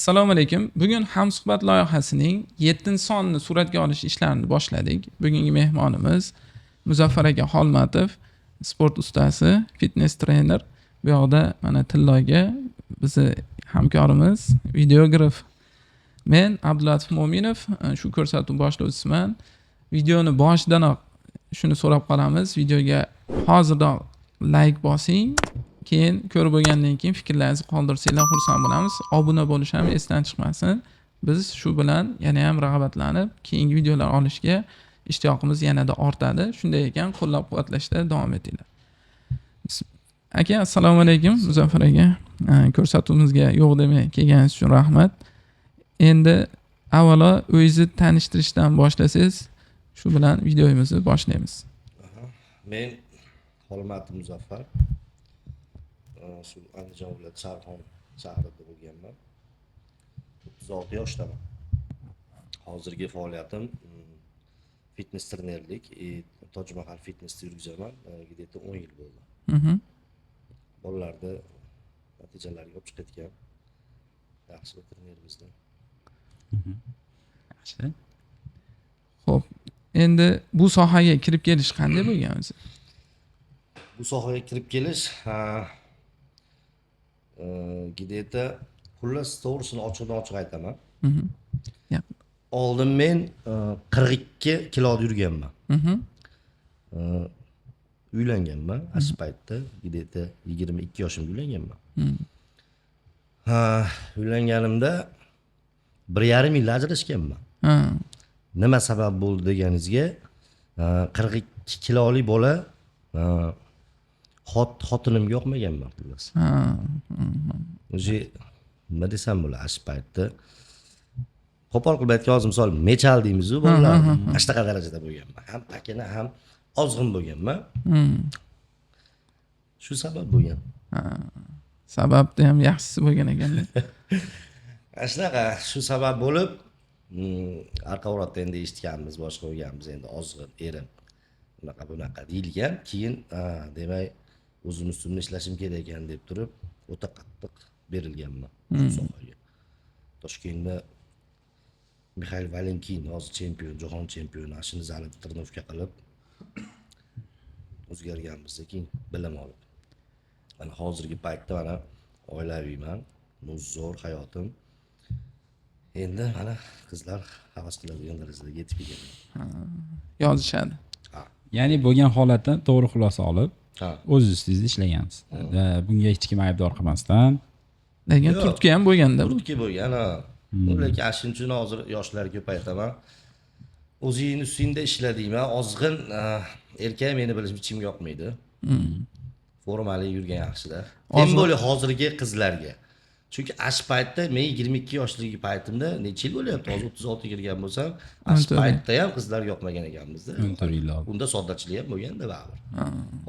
Assalomu alaykum. Bugun Hamsuhbat loyihasining 7-sonini suratga olish ishlarini boshladik. Bugungi mehmonimiz Muzaffar aka Xolmatov, sport ustasi, fitness trener. Bu yoqda mana Tilloga bizni hamkorimiz, videograf. Men Abdulatif Mo'minov, shu ko'rsatuv boshlovchisiman. Videoni boshidanoq shuni so'rab qolamiz. Videoga hozirdan like bosing. Keyin ko'rib bo'lgandan keyin fikrlaringizni qoldirsanglar xursand bo'lamiz. Obuna bo'lish ham esdan chiqmasin. Biz shu bilan yana ham rag'batlanib, keyingi videolar olishga ishtiyoqimiz yanada ortadi. Shunday ekan, qo'llab-quvvatlashda davom etinglar. Aka, assalomu alaykum, Muzaffar aka. Ko'rsatuvimizga yo'q demay kelganingiz uchun rahmat. Endi avvalo o'zingizni tanishtirishdan boshlasangiz, shu bilan videomizni boshlaymiz. Men Xolmatov Muzaffar. Shu Andijon viloyati Sharxon shahrida bo'lganman. 36 yoshdaman. Hozirgi faoliyatim fitness trenerlik, Toj Mahal fitnessda yurgizaman. Где-то 10 yil bo'ldi. Bolalarda natijalarga olib chiqayotgan yaxshi trener bizda. Yaxshi. Xo'p, endi bu sohaga kirib kelish qanday bo'lgan o'zi? Bu sohaga kirib kelish где-то xullas to'g'risini ochiq aytaman. Oldin men 42 kiloda yurganman. Uylanganman, asl paytda где-то 22 yoshimda uylanganman. Uylanganimda 1,5 yil ajrashganman. Nima sabab bo'ldi deganingizga, 42 kiloli bola xotinimga yoqmaganman xullas. O'zi nima desam bo'ladi asl paytda. Qo'pol qilib aytgan misol mechal deymiz-ku, bolalar. Ashtaqa darajada bo'lganman. Ham pakana, ham ozg'in bo'lganman. Shu sabab bo'lgan. Sababda ham yaxshisi bo'lgan ekan-da. Ashtaqa shu sabab bo'lib, arqa o'rotda endi eshitganmiz, boshqa bo'lganmiz, endi ozg'in, erim. Bunaqa deyilgan. Keyin demak o'zim ustimda ishlashim kerak ekan deb turib, o'ta qattiq berilganman shu sohaga. Toshkentda Mikhail Valenkin, hozir chempion, jahon chempioni, ashini zalida trenovka qilib o'zgarganmiz, keyin bilim olib. Mana hozirgi paytda mana oilaviyman, zo'r hayotim. Endi mana qizlar havas qiladigan darajada yetib kelganman. Yozishadi. Ya'ni bo'lgan holatdan to'g'ri xulosa olib, o'z ustingizda ishlagansiz. Bunga hech kim aybdor qilmasdan. Lekin turtki ham bo'lganda. Turtki bo'lgan, lekin ashin uchun hozir yoshlar ko'paytaman. O'zingning ustingda ishla deyman. Ozg'in erkak meni bilishim ichimga yoqmaydi. Formali yurgan yaxshida. Ham bo'li hozirgi qizlarga. Chunki ash paytda men 22 yoshlik paytimda necha yil bo'lyapti? Hozir 36 kirgan bo'lsam, ash paytda ham qizlar yoqmagan ekanmizda. 14 yil oldi. Unda soddachilik ham bo'lganda baribir.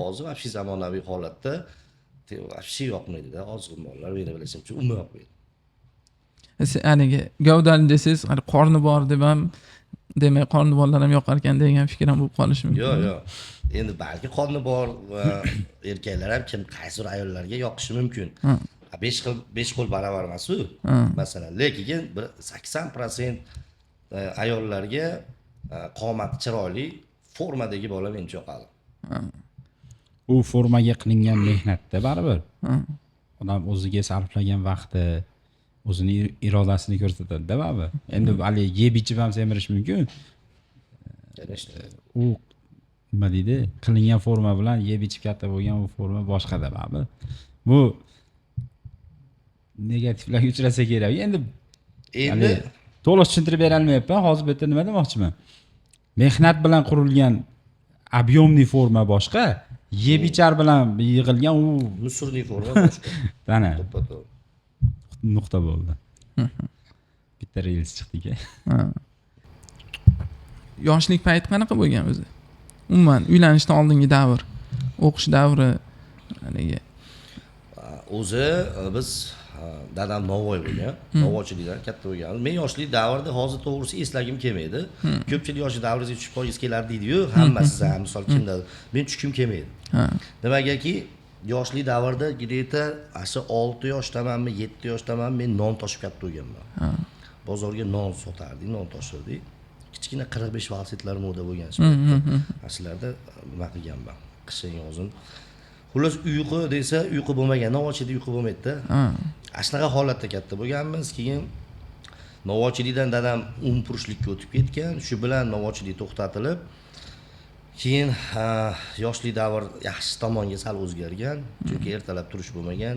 Hozir vaqti zamonaviy holatda vaqti yoqmaydi-da, ozg'in bolalar meni bilishimcha umuman yoqmaydi. Haligi gavdali desangiz, hali qorni bor deb ham demak qorni borlar ham yoqar ekan degan fikr ham bo'lib qolishi mumkin. Yo'q. Endi balki qorni bor erkaklar ham qaysidir ayollarga yoqishi mumkin. 5 qo'l baravar emas-ku. Masalan, lekin 80% ayollarga qomati chiroyli, formadagi bola mencha yoqadi. U formaga qilingan mehnatda baribir. Odam o'ziga sarflagan vaqti, o'zining irodasini ko'rsatadi-da baribir. Endi hali yeb ichib ham semirish mumkin. U nima deydi? Qilingan forma bilan yeb ichib katta bo'lgan u forma boshqada baribir. Bu negativlarga uchrasa kerak. Endi to'liq tushuntirib bera olmayapman. Hozir bu yerda nima demoqchiman? Mehnat bilan qurilgan объемный forma boshqa, yeb ichar bilan yig'ilgan u musurli forma boshqa. Mana. Nuqta bo'ldi. Bitta reels chiqdi-ku. Yoshlik payti qanaqa bo'lgan o'zi? Umuman uylanishdan oldingi davr, o'qish davri haligi. O'zi biz dadam Navoiy bo'lgan, Navoiychilikdan katta bo'lgan. Men yoshlik davrida hozir to'g'risi eslagim kelmaydi. Ko'pchilik yoshlik davringizga tushib qolgingiz kelar deydi-yu, hammasi ham misol kimda men tushkim kelmaydi. Nimagaki yoshlik davrida где-то asha 6 yoshdamanmi, 7 yoshdaman men non toshib katta bo'lganman. Bozorga non sotardik, non toshirdik. Kichkina 45 velosipedlar moda bo'lgan ashularda nima qilganman. Qishin yozin. Xullas uyqu desa uyqu bo'lmagan, Novochida uyqu bo'lmaydi-da. Shunaqa holatda katta bo'lganmiz. Keyin Novochilikdan dadam umpurushlikka o'tib ketgan. Shu bilan Novochilik to'xtatilib, keyin yoshlik davr yaxshi tomonga sal o'zgargan, chunki ertalab turish bo'lmagan.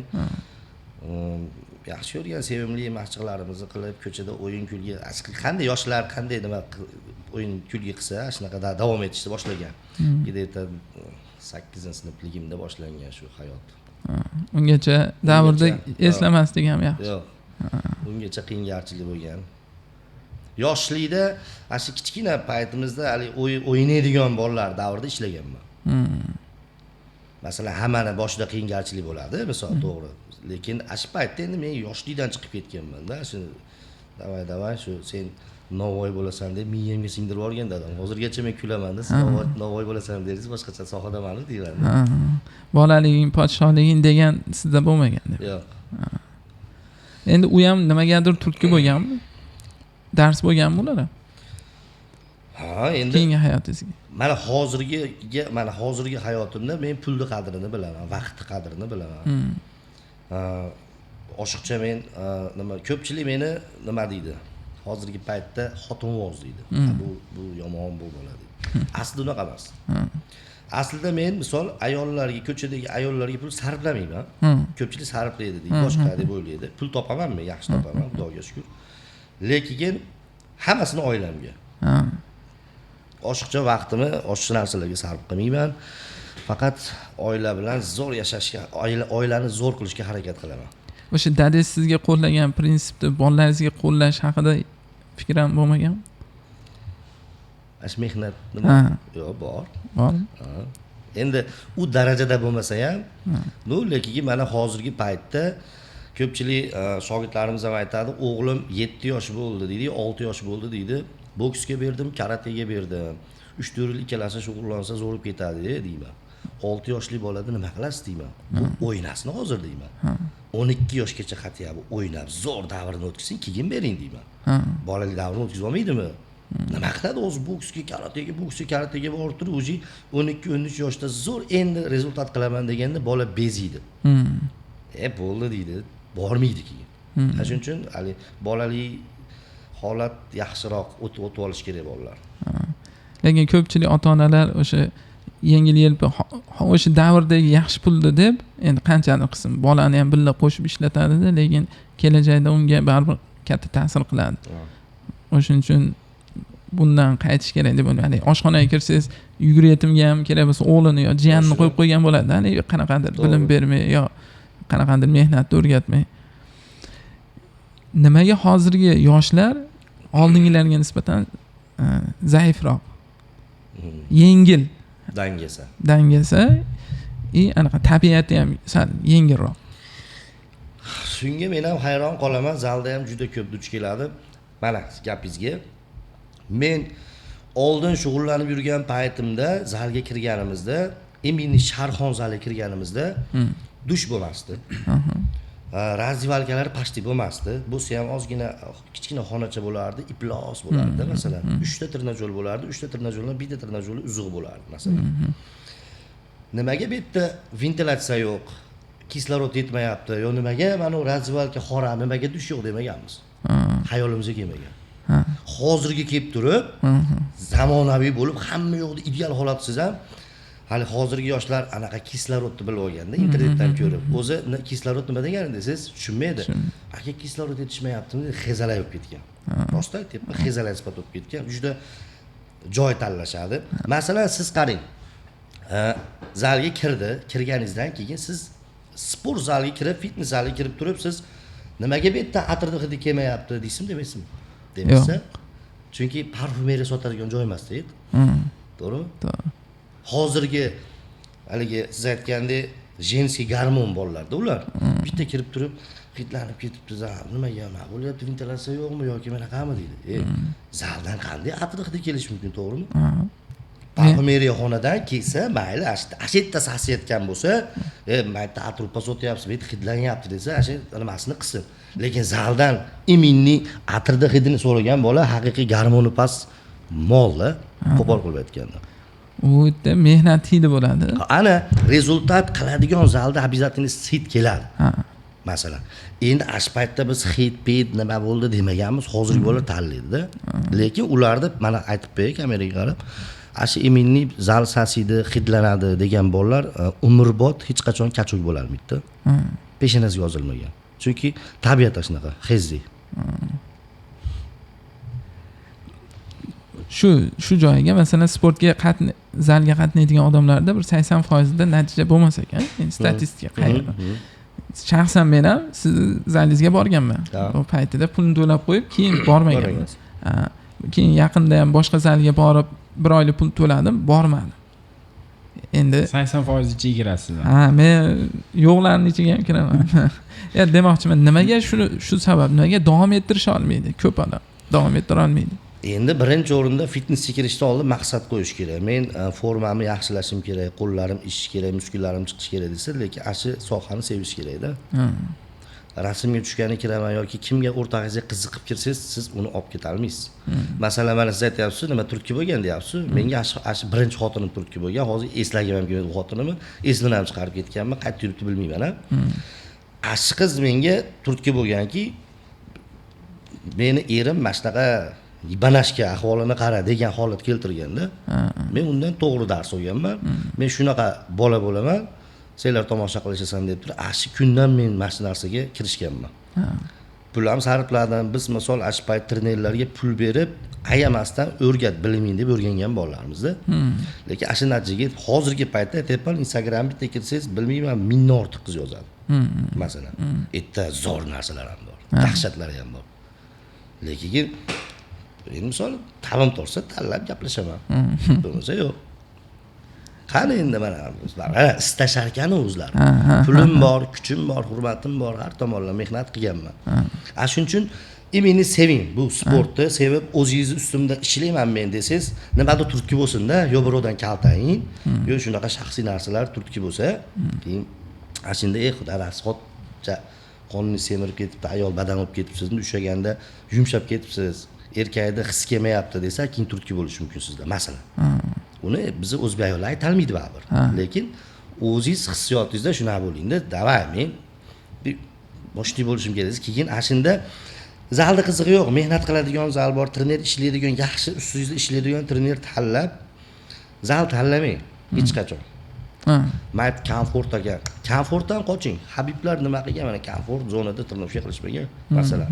Yaxshi ko'rgan sevimli mashqlarimizni qilib, ko'chada o'yin kulgi, qanday yoshlar qanday nima o'yin kulgi qilsa, shunaqa davom etishni boshlagan. Где-то 8-sinfligimda boshlangan shu hayot. Ungacha davrda eslamaslik ham yaxshi. Yo'q. Ungacha qiynalchilik bo'lgan. Yoshlikda shu kichkina paytimizda hali o'ynaydigan bolalar davrida ishlaganman. Masalan, hammani boshida qiynalchilik bo'ladi, misol to'g'ri. Lekin shu paytda endi men yoshlikdan chiqib ketganman-da, shu davay shu sen Navoiy bo'lasan deb miyamga singdirib olgan dadam. Hozirgacha men kulaman-da, siz Navoiy bo'lasan deringiz boshqa sohadaman deyman. Bolaliging, podshohliging degan sizda bo'lmagan deb. Yo'q. Endi u ham nimagadir turtki bo'lganmi? Dars bo'lganmi ular? Ha, endi keyingi hayotingizga. Mana hozirgi hayotimda men pulni qadrini bilaman, vaqtni qadrini bilaman. Oshiqcha men ko'pchilik meni nima deydi? Hozirgi paytda xotinvoz deydi. Bu yomon bu bo'ladi. Aslida unaqa emas. Aslida men misol ayollarga, ko'chadagi ayollarga pul sarflamayman. Ko'pchilik sarflaydi deydi, boshqa deb o'ylaydi. Pul topaman men, yaxshi topaman, Xudoga shukr. Lekin hammasini oilamga. Oshiqcha vaqtimni oshiqcha narsalarga sarf qilmayman. Faqat oila bilan zo'r yashashga, oilani zo'r qilishga harakat qilaman. O'sha dadangiz sizga qo'llagan prinsipni bolalaringizga qo'llash haqida fikr ham bo'lmagan? Mehnat nima? Yo'q, bor. Endi u darajada bo'lmasa ham, lekin mana hozirgi paytda ko'pchilik shogirdlarimiz ham aytadi, o'g'lim 7 yosh bo'ldi deydi, 6 yosh bo'ldi deydi. Boksga berdim, karatega berdim. 3-4 yil ikkalasi shug'ullansa zo'rib ketadi deyman. 6 yoshli bolada nima qilasiz deyman. Bu o'ynasin hozir deyman. 12 yoshgacha qatiya bu o'ynab zo'r davrini o'tkazsin, keyin bering deyman. Bolalik davrini o'tkazib olmaydimi? Nima qiladi o'zi boksga, karatega borib turib, o'zi 12-13 yoshda zo'r endi rezultat qilaman deganda bola beziydi. Bo'ldi deydi, bormaydi keyin. Shuning uchun hali bolalik holat yaxshiroq o'tib olish kerak bolalar. Lekin ko'pchilik ota-onalar o'sha yengil-yelpi o'sha davrdagi yaxshi pulni deb endi qanchalik qilsin, bolani ham birga qo'shib ishlatadi-da, lekin kelajakda unga baribir katta ta'sir qiladi. O'shuning uchun bundan qaytish kerak deb o'ylayman. Oshxonaga kirsangiz yuguretimga ham kerak bo'lsa o'g'lini yo jiyanini qo'yib qo'ygan bo'ladi, hali qanaqadir bilim bermay yo qanaqadir mehnatni o'rgatmay. Nimaga hozirgi yoshlar oldingilarga nisbatan zaifroq? Yengil dangasa anaqa tabiati ham sal yengilroq. Shunga men ham hayron qolaman, zalda ham juda ko'p duch keladi. Mana gapingizga. Men oldin shug'ullanib yurgan paytimda zalga kirganimizda, Emini Sharxon zaliga kirganimizda dush bo'lmasdi. Razdivalkalar pashti bo'lmasdi. Bo'lsa ham ozgina kichkina xonacha bo'lardi, iplos bo'lardi masalan. 3 ta tirnajol bo'lardi, 3 ta tirnajoldan bitta tirnajoli uzuq bo'lardi masalan. Nimaga bu yerda ventilyatsiya yo'q, kislorod yetmayapti, yo nimaga mana razdivalka xora, nimaga dush yo'q demaganmiz. Hayolimizga kelmagan. Hozirga kelib turib, zamonaviy bo'lib, hamma yo'qda ideal holatsiz ham hali hozirgi yoshlar anaqa kislorodni bilib olganda internetdan ko'rib, o'zi kislorod nima degan desiz tushunmaydi. Aka kislorod yetishmayaptimi deb xezalayib ketgan. Rost aytyapman, xezalay sifat bo'lib ketgan. Juda joy tanlashadi. Masalan, siz qarang. Zalga kirganingizdan keyin siz sport zaliga kirib, fitness zaliga kirib turib, siz nimaga bu yerda atirni hidi kelmayapti deysizmi, demaysizmi? Demasa, chunki parfumeriya sotadigan joy emas-da. To'g'rimi? To'g'ri. Hozirgi haligi siz aytgandek jenskiy garmon bolalarda ular bitta kirib turib hidlanib ketibdi, nimaga nima bo'lyapti, ventilyatsiya yo'qmi yoki mana qami deydi. Zaldan qanday atir hidi kelish mumkin, to'g'rimi? parfumeriyaxonadan kelsa mayli ashu yerda sasiyotgan bo'lsa mayli atrofda o'tyapsiz bu yerda hidlanyapti desa ashu nimasini qilsin, lekin zaldan iminni atirda hidini so'ragan bola haqiqiy gormoni past molda qo'pol qilib aytganda u yerda mehnat hidi bo'ladi. ana rezultat qiladigan zalda обязательно hid keladi. Ha. Masalan, endi ash paytda biz hid ped nima bo'ldi demaganmiz, hozirgi bolalar tanlaydi-da. Lekin ularda mana aytib qo'yay kameraga qarab, ashi iminni zal sasiydi, hidlanadi degan bolalar umrbod hech qachon kachuk bo'lolmaydi-da. Peshonasiga yozilmagan. Chunki tabiatda shunaqa, hezzi. Shu joyiga masalan sportga zalga qatnaydigan odamlarda bir 80% da natija bo'lmas ekan. Endi statistika qayerda? Shaxsan men ham sizni zalingizga borganman. O paytida pulni to'lab qo'yib, keyin bormaganman. Keyin yaqinda ham boshqa zalga borib, bir oylik pul to'ladim, bormadim. Endi 80% ichiga kirasiz. Ha, men yo'qlarning ichiga ham kiraman. Ya demoqchiman, nimaga shu sabab, nimaga davom ettirish olmaydi? Ko'p odam davom ettira olmaydi. Endi birinchi o'rinda fitnessga kirishdan oldin maqsad qo'yish kerak. Men formamni yaxshilashim kerak, qo'llarim ishishi kerak, muskullarim chiqishi kerak desa, lekin ashi sohani sevish kerak-da. Rasmga tushgani kiraman yoki kimga o'rtog'ingizga qiziqib kirsangiz, siz uni olib keta olmaysiz. Masalan, mana siz aytyapsiz, nima turtki bo'lgan deyapsiz. Menga ashi birinchi xotinim turtki bo'lgan. Hozir eslagim ham kelmaydi xotinimni. Esini ham chiqarib ketganman, qayerda yuribdi bilmayman-a. Ashi qiz menga turtki bo'lganki, meni erim mana shunaqa banashga ahvolini qara degan holat keltirganda, men undan to'g'ri dars olganman. Men shunaqa bola bo'laman, senlar tomosha qilishasan deb turib, ashi kundan men mana shu narsaga kirishganman. Pul ham sarfladim. Biz misol ash payt trenerlarga pul berib, ayamasdan o'rgat, bilming deb o'rgangan bolalarimiz-da. Lekin ashi natijaga hozirgi paytda aytyapman, Instagramga kirsangiz, bilmayman, mingdan ortiq qiz yozadi. Masalan, erta zo'r narsalar ham bor, dahshatlar ham bor. Lekin endi misol ta'lim to'g'risida tanlab gaplashaman. Bo'lmasa yo'q. Qani endi mana istashar ekan o'zlari. Pulim bor, kuchim bor, hurmatim bor, har tomonlama mehnat qilganman. Shuning uchun meni seving. Bu sportni sevib, o'zingizni ustimda ishlayman men desangiz, nimadir turtki bo'lsin-da, yo birovdan kaltaying, yo shunaqa shaxsiy narsalar turtki bo'lsa, keyin ashunda xudo rahmat, qonni semirib ketibdi, ayol badan olib ketibsiz, ushlaganda yumshab ketibsiz. Erkakda his kelmayapti desa, keyin turtki bo'lishi mumkin sizda, masalan. Uni bizni o'zbek ayollar aytolmaydi baribir. Lekin o'zingiz hissiyotingizda shunaqa bo'ling-da, davay men boshli bo'lishim kerak. Keyin ashunda zalda qizig'i yo'q, mehnat qiladigan zal bor, trener ishlaydigan, yaxshi ustingizda ishlaydigan trener tanlab, zal tanlamang hech qachon. Mayt komfortga, komfortdan qoching. Habiblar nima qilgan? Mana komfort zonada turmushga qilishmagan, masalan.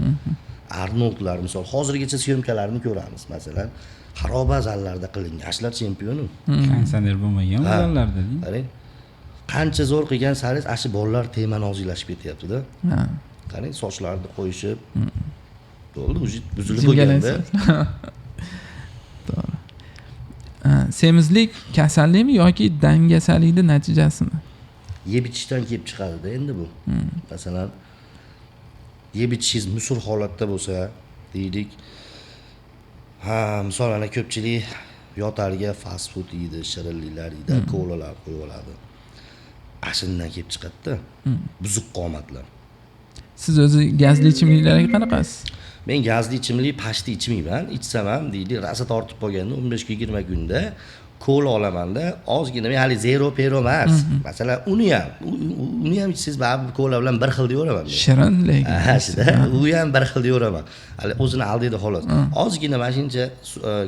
Arnoldlar misol hozirgacha syomkalarini ko'ramiz, masalan, xaroba zallarda qilingan ashlar chempioni. Konditsioner bo'lmagan zallarda. Qarang. Qancha zo'r qilgan saringiz ashi bolalar temanozilashib ketyapti-da. Qarang, sochlarni qo'yishib. Bo'ldi, buzilib bo'lganda. To'g'ri. Semizlik kasallikmi yoki dangasalikning natijasimi? Yeb ichishdan kelib chiqadi-da endi bu. Masalan, yeb ichishingiz musur holatda bo'lsa, deylik, misol ana ko'pchilik yotarga fast food yeydi, shirinliklar yeydi, kolalar qo'yib oladi. Ashundan kelib chiqadi-da. Buzuq qomatlar. Siz o'zi gazli ichimliklarga qanaqasiz? Men gazli ichimlik pashti ichmayman. Ichsam ham deylik, rasa tortib qolganda 15-20 kunda kola olamanda, ozgina men hali zero pero emas. Masalan, uni ham ichsiz baribir kola bilan bir xil deyveraman men. Shirin lekin. U ham bir xil deyveraman. Hali o'zini aldaydi xolos. Ozgina mashincha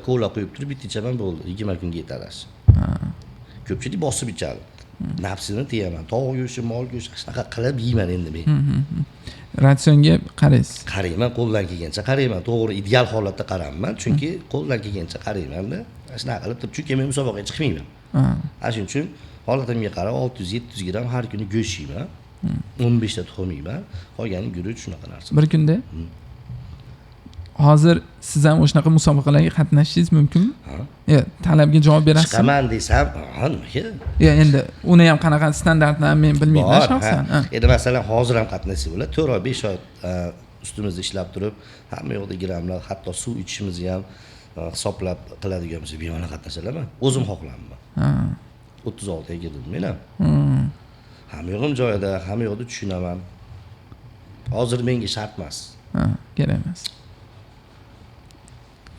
kola qo'yib turib bitta ichaman bo'ldi. 20 kunga yetadi. Ko'pchilik bosib ichadi. Nafsini tiyaman. Tovuq go'shti, mol go'shti shunaqa qilib yeyman endi men. Ratsionga qaraysiz. Qarayman, qo'ldan kelgancha qarayman. To'g'ri, ideal holatda qaramman, chunki qo'ldan kelgancha qarayman-da. Shunaqa qilib turib, chunki men musobaqaga chiqmayman. Shuning uchun holatimga qarab 600-700 gram har kuni go'sht yeyman. 15 ta tuxum yeyman. Qolgani guruch shunaqa narsa. Bir kunda? Hozir siz ham o'shanaqa musobaqalarga qatnashishingiz mumkinmi? Yo, talabga javob berasizmi? Chiqaman desam, nimaga? Yo, endi uni ham qanaqa standartlarni men bilmayman shaxsan. Endi masalan, hozir ham qatnashsa bo'ladi. 4 oy, 5 oy ustimizda ishlab turib, hamma yoqda gramlar, hatto suv ichishimizni ham hisoblab qiladigan bo'lsa bema'ni qatnashalarmi? O'zim xohlamayman. Ha. 36 ga kirdim men ham. Hamma yo'g'im joyida, hamma yo'qda tushunaman. Hozir menga shart emas. Ha, kerak emas.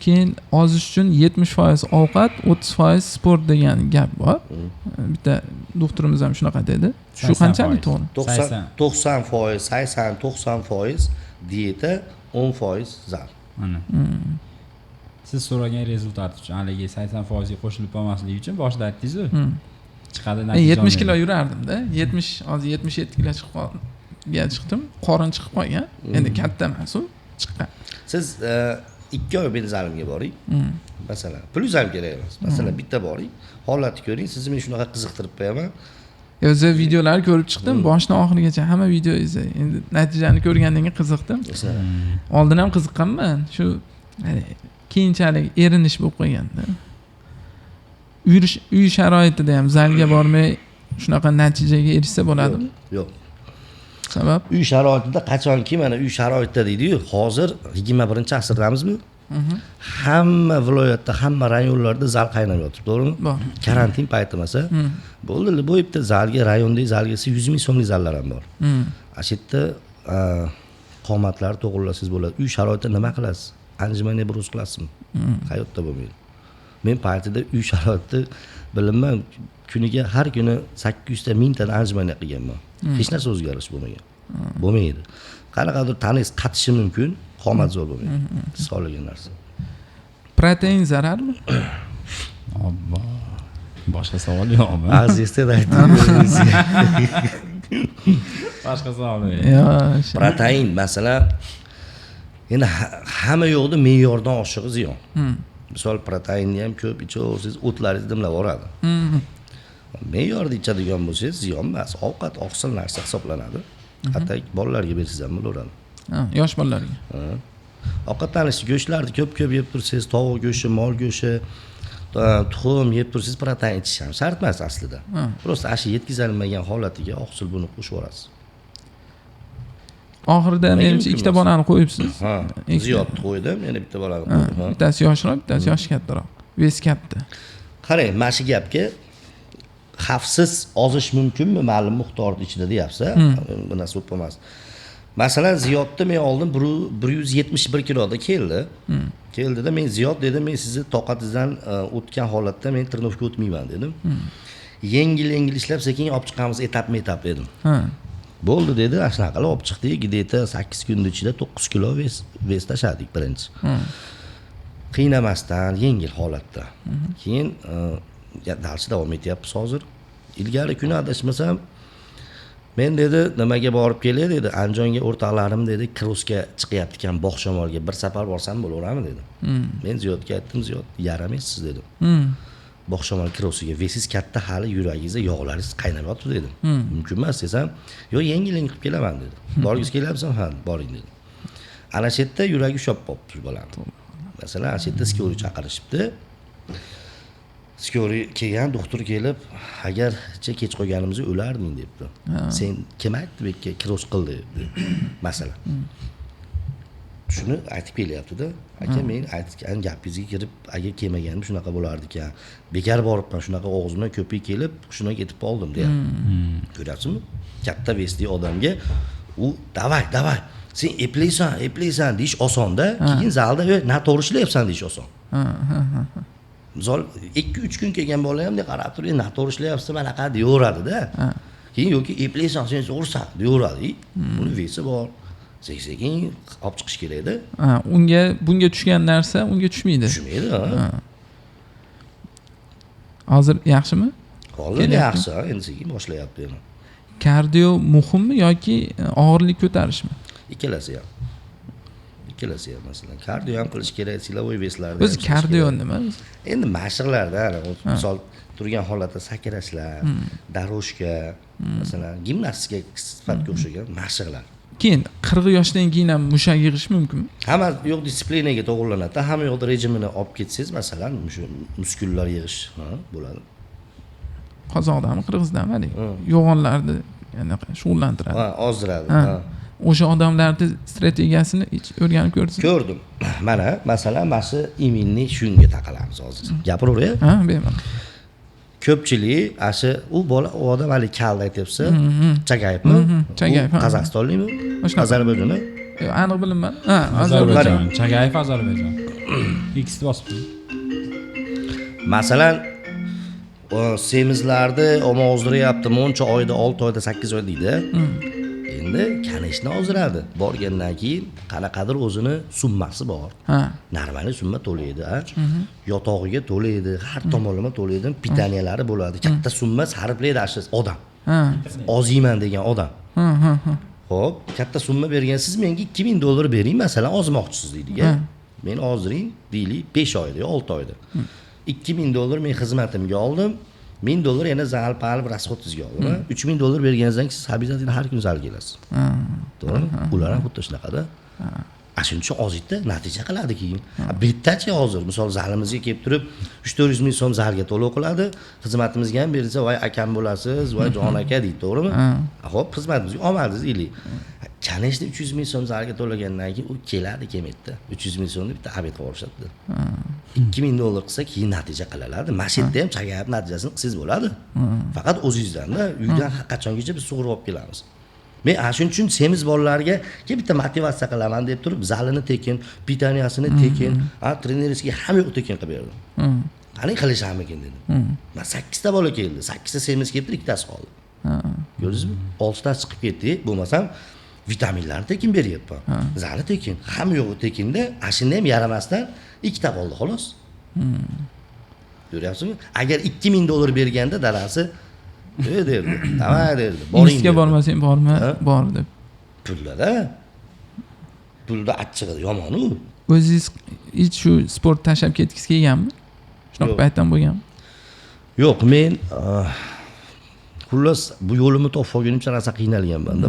Keyin ozish uchun 70% ovqat, 30% sport degan gap bor. Bitta doktorimiz ham shunaqa dedi. Shu 80%. qanchalik to'g'ri? 90%, 80-90% diyeta, 10% zal. Mana. Siz so'ragan rezultat uchun haligi 80% ga qo'shilib olmasligi uchun boshida aytdingiz-ku. Chiqadi Men natija. 70 kilo yurardim-da. hozir 77 kilo chiqdim. Qorin chiqib qolgan. Endi katta emas u, chiqqan. Siz 2 oy benzalimga boring. Masalan, plyus ham kerak emas. Masalan, bitta boring, holatni ko'ring. Sizni men shunaqa qiziqtirib qo'yaman. O'zi videolarni ko'rib chiqdim, boshidan oxirigacha hamma video izlay. Endi natijani ko'rgandan keyin qiziqdim. Oldin ham qiziqqanman. Shu keyinchalik erinish bo'lib qolganda. Uy sharoitida ham zalga bormay shunaqa natijaga erishsa bo'ladimi? Yo'q. Sabab Uy sharoitida qachonki mana uy sharoitida deydi-yu, hozir 21-asrdamizmi? Hamma viloyatda, hamma rayonlarda zal qaynab yotibdi, to'g'rimi? bor. Karantin payti masa, bo'ldi, bo'yibdi zalga, rayondagi zalga 100 ming so'mlik zallar ham bor. Shu yerda qomatlarni to'g'irlasangiz bo'ladi. Uy sharoitida nima qilasiz? Anjumanga bir o'z qilasizmi? Hayotda bo'lmaydi. Men paytida uy sharoitida bilinmay kuniga har kuni 800 ta 1000 ta anjumanga qilganman. Hech narsa o'zgarish bo'lmagan. Bo'lmaydi. Qanaqadir taningiz qatishi mumkin, qomat zo'r bo'lmaydi. Siz xohlagan narsa. Protein zararmi? Obbo. Boshqa savol yo'qmi? Azizda aytdingiz. Boshqa savol yo'q. Yo'q. Protein masalan endi hamma yo'qda me'yordan oshig'i ziyon. Misol proteinni ham ko'p ichaversangiz, o'tlaringiz dimlab yuboradi. Me'yorda ichadigan bo'lsangiz ziyon emas. Ovqat oqsil narsa hisoblanadi. Hatto bolalarga bersangiz ham bo'laveradi. Ha, yosh bolalarga. Ovqatlanish go'shtlarni ko'p-ko'p yeb tursangiz, tovuq go'shti, mol go'shti, tuxum yeb tursangiz protein ichish ham shart emas aslida. Prosta ashi yetkazilmagan holatiga oqsil buni qo'shib yuborasiz. Oxirida menimcha ikkita bolani qo'yibsiz. Ha, ziyodni qo'ydim, yana bitta bolani qo'ydim. Bittasi yoshroq, bittasi yoshi kattaroq. Vesi katta. Qarang, mana shu gapga xavfsiz ozish mumkinmi ma'lum miqdorda ichida deyapsiz. Bu narsa o'p emas. Masalan, Ziyodni men oldin 171 kiloda keldi. Keldida men Ziyod dedim, men sizni toqatingizdan o'tgan holatda men trenovka o'tmayman dedim. Yengil ishlab sekin olib chiqamiz etap dedim. Bo'ldi dedi, shunaqa olib chiqdik. Gideta 8 kunning ichida 9 kilo ves tashadik birinchi. Qiynamasdan, yengil holatda. Keyin dalchi davom etyapmiz hozir. Ilgari kuni adashmasam men dedi, nimaga borib kelay dedi, Andijonga o'rtoqlarim dedi, krossga chiqyapti ekan Bog'shamolga bir safar borsam bo'laverami dedi. Men Ziyodga aytdim, Ziyod yaramaysiz dedim. Bog'shamol krossiga vesiz katta, hali yuragingizda yog'laringiz qaynab yotibdi dedim. Mumkin emas desam, "Yo'q, yengil qilib kelaman" dedi. "Borgingiz kelyapsizmi?" "Ha, boring" dedi. Ana shu yerda yuragi ushab qolibdi shu bolani. Masalan, ana shu yerda skori chaqirishibdi. Skori kelgan doktor kelib, agarcha kech qolganimizda o'larding debdi. Sen kim aytdi bekka kross qildi debdi. Masalan. Shuni aytib kelyapti-da. Aka, men aytgan gapingizga kirib, agar kelmaganim shunaqa bo'lardi ekan. Bekar boribman, shunaqa og'zimdan ko'pik kelib, shunaqa ketib qoldim deyapti. Ko'ryapsizmi? Katta vesli odamga u davay, sen eplaysan deyish osonda, keyin zalda noto'g'ri ishlayapsan deyish oson. Misol 2-3 kun kelgan bola ham qarab turib, noto'g'ri ishlayapsiz, manaqa deyaveradi-da. Keyin yoki eplaysan, sen zo'rsan deyaveradi. Uni vesi bor. Sekin olib chiqish kerak-da. Bunga tushgan narsa unga tushmaydi. Tushmaydi, Hozir yaxshimi? Hozir yaxshi, endi sekin boshlayapti yana. Kardio muhimmi yoki og'irlik ko'tarishmi? Ikkalasi ham. Masalan, kardio ham qilish kerak, silovoy veslarda. O'zi kardio nima? Endi mashqlarda, misol turgan holatda sakrashlar, daroshka, masalan, gimnastika sifatga o'xshagan mashqlar. Keyin 40 yoshdan keyin ham mushak yig'ish mumkinmi? Hamma yo'q disiplinaga to'g'rilanadi. Hamma yo'qda rejimini olib ketsangiz, masalan, shu muskullar yig'ish bo'ladi. Qozoqdami, qirg'izdami hali? Yo'g'onlarni yana shug'ullantiradi. Ozdiradi. o'sha odamlarni strategiyasini hech o'rganib ko'rsin. Ko'rdim. Mana masalan mana shu iminni shunga taqalamiz hozir. Gapiraver. Ha, bemalol. Ko'pchilik ashi u bola u odam hali kalda aytyapsa, Chagayevmi? Chagayev, ha. Qozog'istonlikmi? Shunaqa. Ozarbayjonmi? Aniq bilmayman. Ha, Ozarbayjon. Chagayev Ozarbayjon. X bosibdi. Masalan, semizlarni omozdiryapti, muncha oyda, 6 oyda, 8 oy deydi. Endi kanishni ozdiradi. Borgandan keyin qanaqadir o'zini summasi bor. Ha. Normal summa to'laydi, yotog'iga to'laydi, har tomonlama to'laydi, pitaniyalari bo'ladi. Katta summa sarflaydi ashi odam. Ha. Oziyman degan odam. Ha, ha, ha. Xo'p, katta summa bergansiz, menga 2000 dollar bering, masalan, ozmoqchisiz deydi. Men hozirning deylik 5 oyda, 6 oyda. 2000 dollar men xizmatimga oldim. 1000 dollar yana zal-pal rasxodingizga oldim. 3000 dollar berganingizdan siz обязательно har kun zal kelasiz. To'g'rimi? Ular ham xuddi shunaqada. Shuning uchun ozitda natija qiladi keyin. Bittachi hozir, misol zalimizga kelib turib 3-400 ming so'm zalga to'lov qiladi, xizmatimizga ham berilsa, voy akam bo'lasiz, voy jon aka deydi, to'g'rimi? Xo'p, xizmatimizga olmadingiz, deylik. Kanishni 300 ming so'm zalga to'lagandan keyin u keladi, kelmaydi. 300 ming so'mni bitta obed qilib yuborishadi. 2000 dollar qilsa keyin natija qilinadi. Mashitda ham Chagayeb natijasini qilsangiz bo'ladi. Faqat o'zingizdan-da uydan qachongacha biz sug'urib olib kelamiz. Men shuning uchun semiz bolalarga bitta motivatsiya qilaman deb turib, zalini tekin, pitaniyasini tekin, trenerisiga hamma yo'q tekin qilib berdim. Qani qilishamikin dedim. Men 8 ta bola keldi. 8 ta semiz kelibdi, ikkitasi qoldi. Ko'rdingizmi? 6 ta chiqib ketdi. Bo'lmasam vitaminlarni tekin beryapman. Zali tekin, hamma yo'q tekinda, ashunda ham yaramasdan 2 ta qoldi xolos. Ko'ryapsizmi? Agar 2000 dollar berganda dadasi derdi. Nima derdi? Boring. Ishga bormasang borma, bor deb. Pulda. Pulda achchig'i yomon-u. O'zingiz hech shu sport tashlab ketgisi kelganmi? Shunaqa paytdan bo'lganmi? Yo'q, men xullas bu yo'limni topib olgunimcha rosa qiynalganman-da.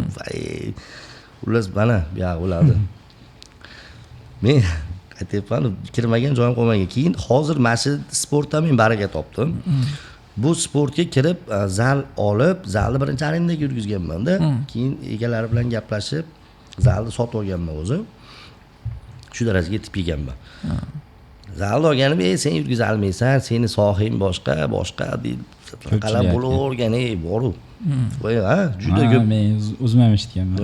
Xullas mana bu yoq bo'ladi. Men aytyapman, kirmagan joyim qolmagan. Keyin hozir mana shu sportda men baraka topdim. Bu sportga kirib, zal olib, zalni birinchi arendaga yurgizganman-da. Keyin egalari bilan gaplashib, zalni sotib olganman o'zim. Shu darajaga yetib kelganman. Zalni olganim, sen yurgiza olmaysan, seni sohing boshqa deydi. Qalab bo'lavergan, boru. Voy, juda ko'p. Men o'zim ham eshitganman.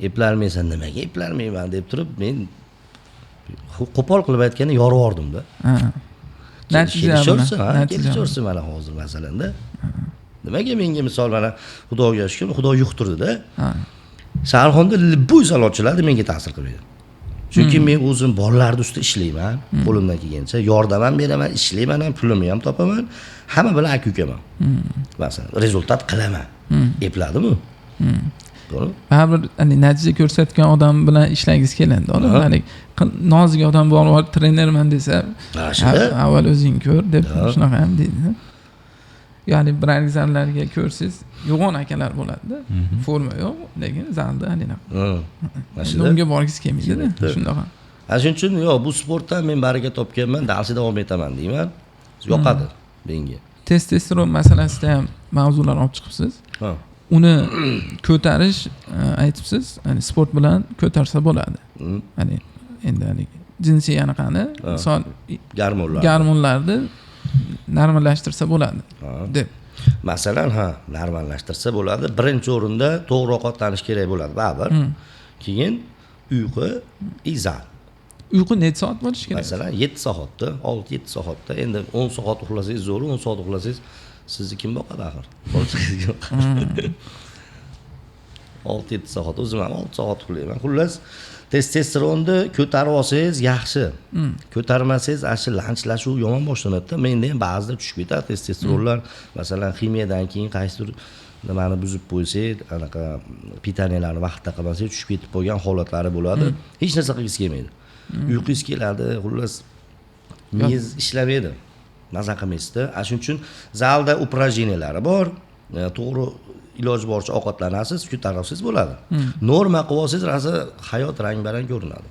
Eplolmaysan, nimaga eplolmayman deb turib, men qo'pol qilib aytganda yorvordim-da. Natija mana hozir masalanda. Nimaga menga misol mana Xudoga shukr, Xudo yuqtirdi-da. Sharxonda bu sal ochiladi, menga ta'sir qilmaydi. Chunki men o'zim bolalar ustida ishlayman, qo'limdan kelgancha yordam ham beraman, ishlayman ham, pulimni ham topaman, hamma bilan aka-ukaman. Masalan, rezultat qilaman. Epladimi? To'g'ri? Baribir natija ko'rsatgan odam bilan ishlagingiz keladi. Odamlar nozik odam bor, trenerman desa, avval o'zing ko'r deb shunaqa ham deydi. Ya'ni biringizlarga ko'rsiz, yo'g'on akalar bo'ladi-da. Forma yo'q, lekin zalda anaqa. Unga borgingiz kelmaydi-da, shundoq. Shuning uchun yo'q, bu sportdan men baraka topganman, darsda davom etaman deyman. Yoqadi menga. Testosteron masalasida ham mavzular olib chiqibsiz. Uni ko'tarish aytibsiz, ya'ni sport bilan ko'tarsa bo'ladi. Ya'ni endi jinsiy anaqani, misol gormonlarni normallashtirsa bo'ladi deb. Masalan, normallashtirsa bo'ladi. Birinchi o'rinda to'g'ri ovqatlanish kerak bo'ladi, baribir. Keyin uyqu, izal. Uyqu necha soat bo'lishi kerak? Masalan, 7 soatda, 6-7 soatda. Endi 10 soat uxlasangiz zo'r, 10 soat uxlasangiz sizni kim boqadi axir? 6-7 soat, o'zim ham 6 soat uxlayman. Xullas, testosteronni ko'tarib olsangiz yaxshi. Ko'tarmasangiz, ashi lanchlashuv yomon boshlanadi-da. Menda ham ba'zida tushib ketadi testosteronlar. Masalan, ximiyadan keyin qaysidir nimani buzib qo'ysak, anaqa pitaniyalarni vaqtida qilmasak, tushib ketib qolgan holatlari bo'ladi. Hech narsa qilgisi kelmaydi. Uyqungiz keladi, xullas miyangiz ishlamaydi. Maza qilmaysizda. Shuning uchun zalda upражнениялari bor. To'g'ri iloji boricha ovqatlanasiz, ko'tarasiz bo'ladi. Norma qilib olsangiz, raza hayot rang-barang ko'rinadi.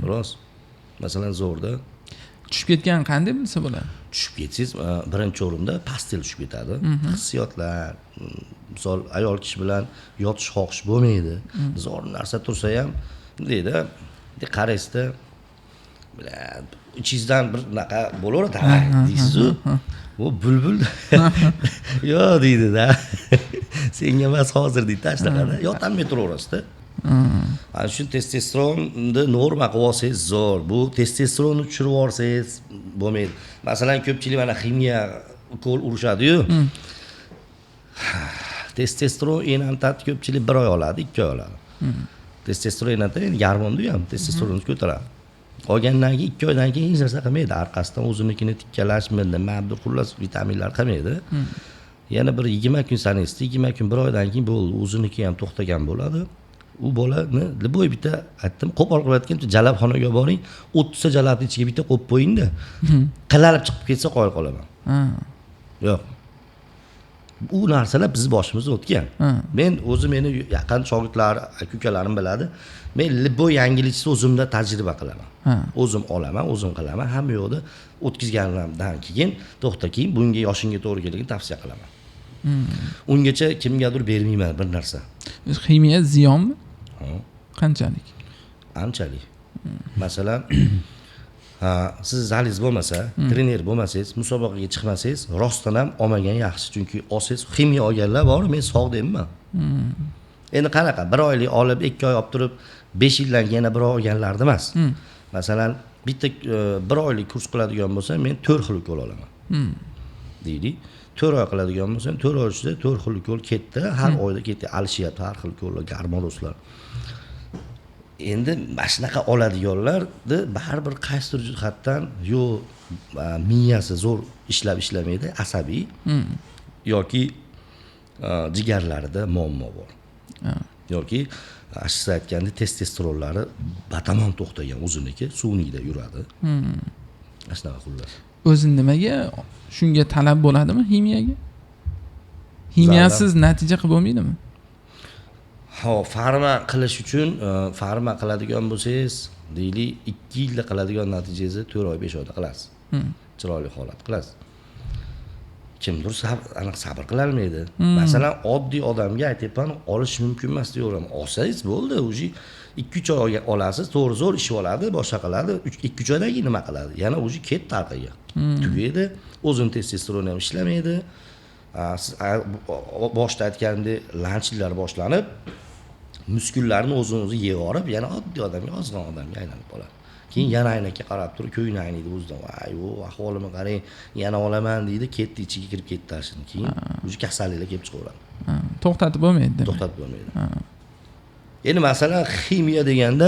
Rost. Masalan, zo'rda. tushib ketgan qanday bilsa bo'ladi? Tushib ketsangiz, birinchi o'rinda pastel tushib ketadi. Hissiyotlar, misol ayol kishi bilan yotish xohish bo'lmaydi. Zo'r narsa tursa ham deydi, qaraysizda ichingizdan bir naqa bo'laveradi, deysiz-ku. Bu bulbul yo deydi-da. Senga emas hozir deydi, tashlaqada. Yotamay turaverasiz-da. Ana shu testosteronni norma qilib olsangiz zo'r. Bu testosteronni tushirib olsangiz bo'lmaydi. Masalan, ko'pchilik mana ximiya ukol urishadi-yu. Testosteron enantat ko'pchilik 1 oy oladi, 2 oy oladi. Testosteron enantat garmonni ham testosteronni ko'taradi. Olgandan keyin 2 oydan keyin hech narsa qilmaydi. Orqasidan o'zinikini tikkalash, nima bir xullas vitaminlar qilmaydi. Yana bir 20 kun sanasizda, 20 kun 1 oydan keyin bo'ldi, o'ziniki ham to'xtagan bo'ladi. U bolani liboy bitta aytdim, qo'pol qilayotgancha jalabxonaga boring, 30 ta jalabni ichiga bitta qo'yib qo'ying-da. Qilalib chiqib ketsa qo'yib qolaman. Yo'q. U narsalar biz boshimizdan o'tgan. Men meni yaqin shogirdlar, aka-ukalarim biladi. Men liboy yangilikchisi o'zimda tajriba qilaman. O'zim olaman, o'zim qilaman. Hamma yo'qda o'tkazganimdan keyin to'xta, bunga yoshingga to'g'ri kelganini tavsiya qilaman. Ungacha kimgadir bermayman bir narsa. Ximiya ziyonmi? Qanchalik? Anchalik. Masalan, siz zalingiz bo'lmasa, trener bo'lmasangiz, musobaqaga chiqmasangiz, rostdan ham olmagan yaxshi. Chunki olsangiz ximiya olganlar bor, men sog' deyman. Endi qanaqa? 1 oylik olib, 2 oy olib turib, 5 yildan keyin yana 1 oy olganlarni emas. Masalan, bitta 1 oylik kurs qiladigan bo'lsam, men 4 xil ukol olaman. Deylik. 4 oy qiladigan bo'lsam, 4 oy ichida 4 xil ukol ketdi. Har oyda ketdi, alishyapti har xil ukollar, garmonuslar. Endi mana shunaqa oladiganlarni baribir qaysidir jihatdan yo miyasi zo'r ishlamaydi, asabiy yoki jigarlarida muammo bor. Yoki siz aytgandek testosteronlari batamom to'xtagan, o'ziniki sun'iyda yuradi. Shunaqa xullas. O'zi nimaga shunga talab bo'ladimi ximiyaga? Ximiyasiz natija qilib bo'lmaydimi? Farma qilish uchun farma qiladigan bo'lsangiz, deylik 2 yilda qiladigan natijangizni 4 oy 5 oyda qilasiz. Chiroyli holat qilasiz. Kimdir sabr qila olmaydi. Masalan, oddiy odamga aytayapman, olish mumkin emas deyapman. Olsangiz bo'ldi, o'zi 2-3 oy olasiz, to'g'ri zo'r ish oladi, boshqa qiladi, 2-3 oydan keyin nima qiladi? Yana o'zi ketdi orqaga. Tugaydi, o'zini testosteroni ham ishlamaydi. Siz boshda aytgandek, lanchlar boshlanib, muskullarni o'zini yig'orib, yana oddiy odamga, ozg'in odamga aylanib qoladi. Keyin yana aynakka qarab turib, ko'ngli aynaydi o'zidan. Voy, u ahvolimni qarang, yana olaman deydi, ketdi, ichiga kirib ketdi ashini. Keyin o'zi kasalliklar kelib chiqaveradi. To'xtatib bo'lmaydi. To'xtatib bo'lmaydi. Endi masalan, ximiya deganda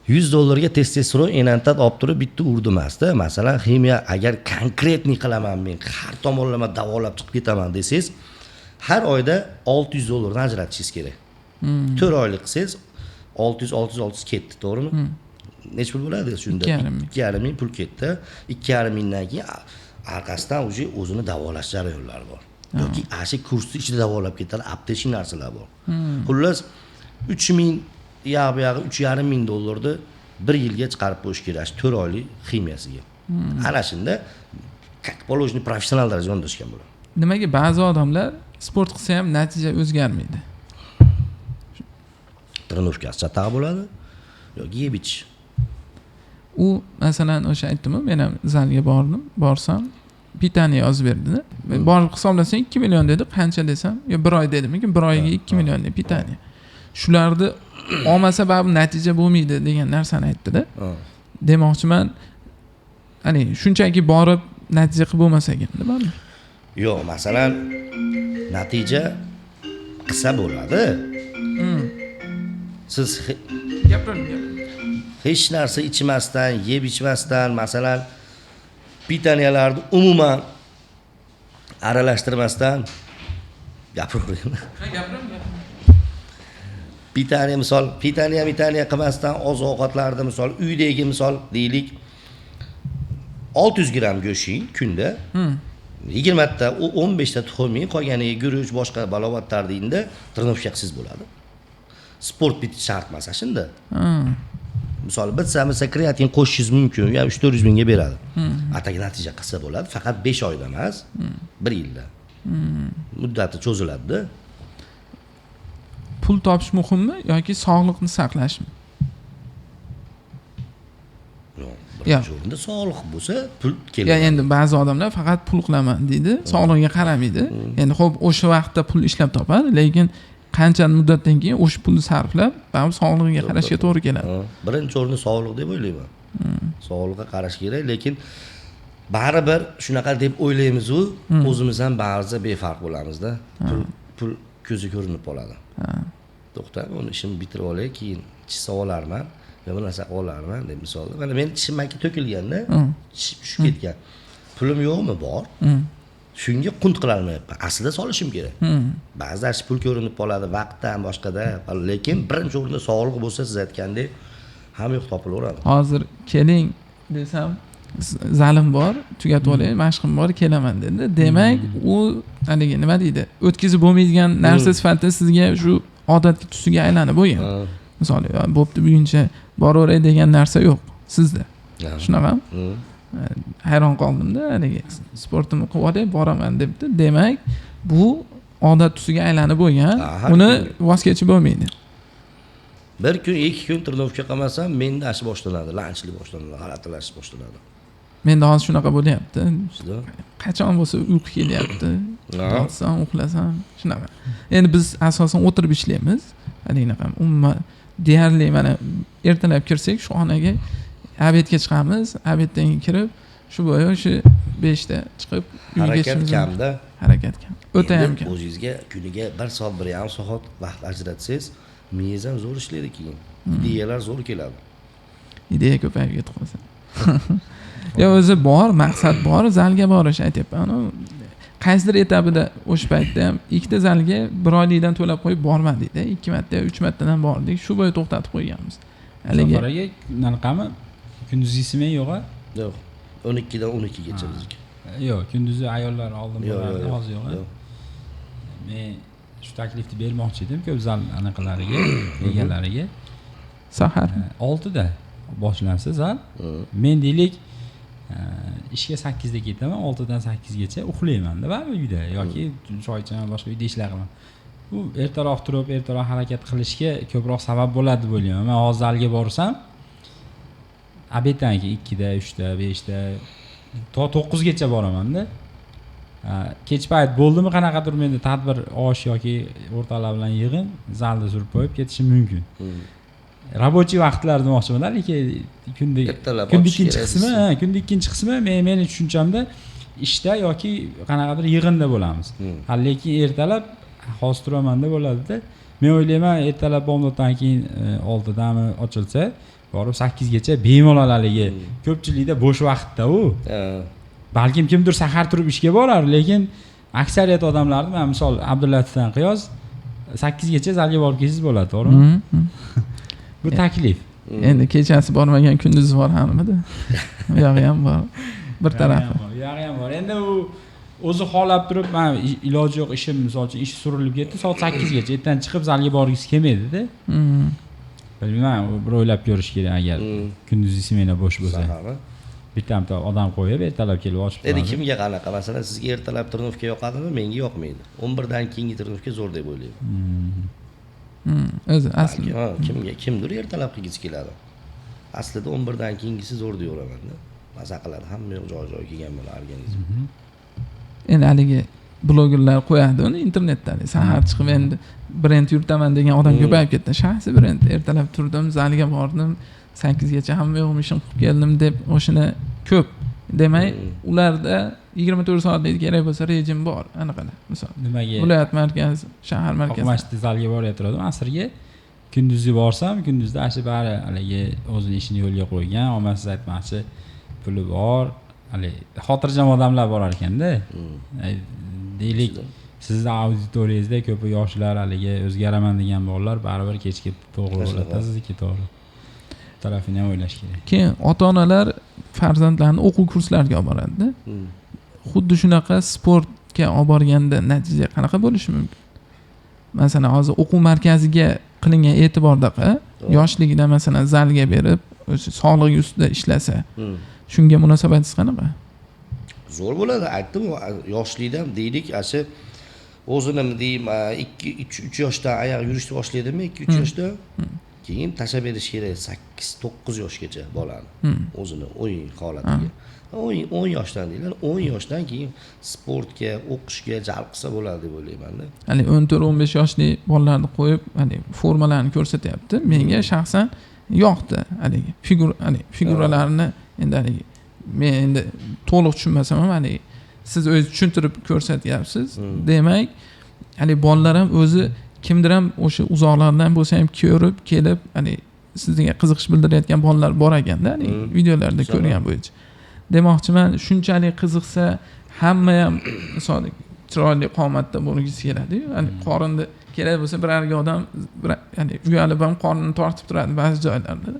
$100 ga testosteron enantat olib turib bitta urdi emasda. Masalan, ximiya agar konkretni qilaman men, har tomonlama davolab chiqib ketaman desangiz, har oyda $600 ajratishingiz kerak. 4 oylik qilsangiz 600 ketdi, to'g'rimi? Nech pul bo'ladi shunda? 2,5 ming pul ketdi. 2,5 mingdan keyin orqasidan o'zini davolash jarayonlari bor. Yoki ashi kursni ichida davolab ketadi, aptechnik narsalar bor. Xullas 3 ming yog'i $3,5 1 yilga chiqarib qo'yish kerak 4 oylik ximiyasiga. Ana shunda poложный professional darajada yondashgan bo'ladi. Nimaga ba'zi odamlar sport qilsa ham natija o'zgarmaydi? Trenovkasi chatoq bo'ladi yoki yeb ichish. U masalan o'sha aytdim-ku, men ham zalga borsam, pitaniya yozib berdi-da. Borib hisoblasang 2 million dedi, qancha desam, yo 1 oy dedimki, 1 oyga 2 millionlik pitaniya. Shularni olmasa baribir natija bo'lmaydi degan narsani aytdi-da. Demoqchiman, hani shunchaki borib natija qilib bo'lmasa ekan, nimaga? Yo'q, masalan, natija qilsa bo'ladi. Siz hech narsa ichmasdan, yeb ichmasdan, masalan, pitaniyalarni umuman aralashtirmasdan gapiravering. Pitaniya qilmasdan oziq-ovqatlarda misol uydagi misol deylik 600 gram go'sht kunda 20 ta 15 ta tuxum, qolganiga guruch, boshqa balovatlar deyinda trenovka qilsangiz bo'ladi. Sport bitish shart emas shunda. misol bitsa kreatin qo'shishingiz mumkin, yo 3-400 mingga beradi. Ataki natija qilsa bo'ladi, faqat 5 oyda emas, 1 yilda. Muddati cho'ziladi-da. Pul topish muhimmi yoki sog'liqni saqlashmi? Birinchi o'rinda sog'liq bo'lsa, pul Ya keladi. endi ba'zi odamlar faqat pul qilaman deydi, sog'lig'iga qaramaydi. Endi xo'p, o'sha vaqtda pul ishlab topadi, lekin qancha muddatdan keyin o'sha pulni sarflab, baribir sog'lig'iga qarashga to'g'ri keladi. Birinchi o'rinda sog'liq deb o'ylayman. Sog'liqqa qarash kerak, lekin baribir shunaqa deb o'ylaymiz-u, o'zimiz ham ba'zi befarq bo'lamiz-da. Pul ko'zi ko'rinib qoladi. To'xta, uni ishimni bitirib olay, keyin tish olarman, yo bir narsa olarman deb misolda. Mana men tishim manki to'kilganda, tish tushib ketgan. Pulim yo'qmi? Bor. Shunga qunt qilolmayapman. Aslida solishim kerak. Ba'zida pul ko'rinib qoladi, vaqtdan boshqada, lekin birinchi o'rinda sog'liq bo'lsa, siz aytgandek, hamma yo'q topilaveradi. Hozir keling desam, zalim bor, tugatib olay, mashqim bor, kelaman dedi. Demak, u haligi nima deydi? O'tkazib bo'lmaydigan narsa sifatida sizga shu odatga tusiga aylanib bo'lgan. Misol, bo'pti buguncha boraveray degan narsa yo'q sizda. Shunaqami? Hayron qoldim-da, haligi sportimni qilib olay, boraman debdi. Demak, bu odat tusiga aylanib bo'lgan. Uni voz kechib bo'lmaydi. Bir kun, 2 kun trenirovka qilmasam, menda ash boshlanadi, lanchlik boshlanadi, g'alatilash boshlanadi. Menda hozir shunaqa bo'lyapti. Qachon bo'lsa uyqu kelyapti. Yotsam, uxlasam, shunaqa. Endi biz asosan o'tirib ishlaymiz. Haligi umuman deyarli mana ertalab kirsak, shu xonaga obedga chiqamiz, obeddan kirib, shu bo'yi shu 5 da chiqib uyga harakat kamda. Harakat kam. O'ta ham kam. O'zingizga kuniga 1 soat, 1,5 soat vaqt ajratsangiz, miyangiz ham zo'r ishlaydi keyin. Ideyalar zo'r keladi. Ideya ko'payib ketib qolsa. Ya o'zi bor, maqsad bor, zalga borish aytyapman. Qaysidir etapida o'sha paytda ham ikkita zalga 1 oylikdan to'lab qo'yib bormadik-da, 2 marta, 3 martadan bordik. Shu bo'yi to'xtatib qo'yganmiz. Haligi qanaqami? Kunduzisimi yo'q-a? Yo'q. 12 dan 12 gacha bizniki. Yo'q, kunduzi ayollar oldin boradi, hozir yo'q. Men shu taklifni bermoqchi edim ko'p zal anaqalariga, egalariga. Sahar 6 da boshlansa zal. Men deylik ishga 8 da ketaman, 6 dan 8 gacha uxlayman-da baribir uyda yoki choy ichaman, boshqa uyda ishlar qilaman. Bu ertaroq turib, ertaroq harakat qilishga ko'proq sabab bo'ladi deb o'ylayman. Men hozir zalga borsam, obeddan keyin 2 da, 3 da, 5 da to 9 gacha boraman-da. Kech payt bo'ldimi qanaqadir menda tadbir osh yoki o'rtalar bilan yig'in zalda surib qo'yib ketishim mumkin. Rabochiy vaqtlar demoqchiman, lekin kunda ikkinchi qismi, kunda ikkinchi qismi meni tushunchamda ishda yoki qanaqadir yig'inda bo'lamiz. Lekin ertalab hozir turamanda bo'ladida. Men o'ylayman, ertalab bomdoddan keyin 6 dami ochilsa, borib 8 gacha bemalol haligi ko'pchilikda bo'sh vaqtda u. Balkim kimdir sahar turib ishga borar, lekin aksariyat odamlarni, men misol Abdullatovdan qiyos 8 gacha zalga borib kelsangiz bo'ladi, to'g'rimi? Bu taklif. Endi kechasi bormagan kunduzi bor hamida. Bu yog'i ham bor. Bir tarafi. Bu yog'i ham bor. Endi u o'zi xohlab turib, men iloji yo'q ishim, misol uchun ish surilib ketdi, soat 8 gacha ertadan chiqib zalga borgisi kelmaydi-da. Bilmayman, bir o'ylab ko'rish kerak agar kunduzi smena bo'sh bo'lsa. Bitta odam qo'yib ertalab kelib ochib turadi. Endi kimga qanaqa? Masalan, sizga ertalab trenirovka yoqadimi? Menga yoqmaydi. 11 dan keyingi trenirovka zo'r deb o'ylayman. O'zi aslida kimdir ertalab qilgisi keladi. Aslida 11 dan keyingisi zo'r deyveraman-da. Maza qiladi, hamma yoq joy-joy kelgan bo'lar organizm. Endi haligi blogerlar qo'yadi uni internetda. Sahar chiqib endi brend yuritaman degan odam ko'payib ketdi. Shaxsiy brend. Ertalab turdim, zalga bordim, 8 gacha hamma yo'qmi ishim qilib keldim deb o'shini ko'p. Demak, ularda 24 soatlik kerak bo'lsa rejim bor, anaqalar. Misol, nimaga? Viloyat markazi, shahar markazi. Oqmashda zalga borayotgandim, asrga kunduzi borsam, kunduzda ashi bari haligi o'zini ishini yo'lga qo'ygan, omadsiz aytmoqchi, puli bor, haligi xotirjam odamlar borar ekanda. Deylik, sizni auditoriyangizda ko'p yoshlar haligi o'zgaraman degan bolalar baribir kechga to'g'ri bo'ladi, sizniki to'g'ri. Tarafini ham o'ylash kerak. Keyin ota-onalar farzandlarini o'quv kurslariga olib boradi-da. Xuddi shunaqa sportga olib borganda natija qanaqa bo'lishi mumkin? Masalan, hozir o'quv markaziga qilingan e'tibordaqa yoshligida masalan zalga berib, o'sha sog'lig'i ustida ishlasa, shunga munosabatingiz qanaqa? Zo'r bo'ladi. Aytdim, yoshlikdan deylik, ashi o'zini nima deyim, 2-3 yoshdan oyoq yurishni boshlaydimi, 2-3 yoshda. Keyin tashlab berish kerak 8-9 yoshgacha bolani. O'zini o'yin holatiga. 10 yoshdan deylar, 10 yoshdan keyin sportga, o'qishga jalb qilsa bo'ladi deb o'ylayman-da. Hani 14-15 yoshli bolalarni qo'yib, hani formalarni ko'rsatyapti. Menga shaxsan yoqdi. Hani figuralarni endi men endi to'liq tushunmasam ham siz o'zingiz tushuntirib ko'rsatyapsiz. Demak, bolalar ham o'zi kimdir ham o'sha uzoqlardan bo'lsa ham ko'rib, kelib, sizga qiziqish bildirayotgan bolalar bor ekanda, videolarda ko'rgan bo'yicha. Demoqchiman, shunchalik qiziqsa, hamma ham misol chiroyli qomatda bo'lgisi keladi-yu. Qorinda kerak bo'lsa birarga odam uyalib ham qornini tortib turadi ba'zi joylarda.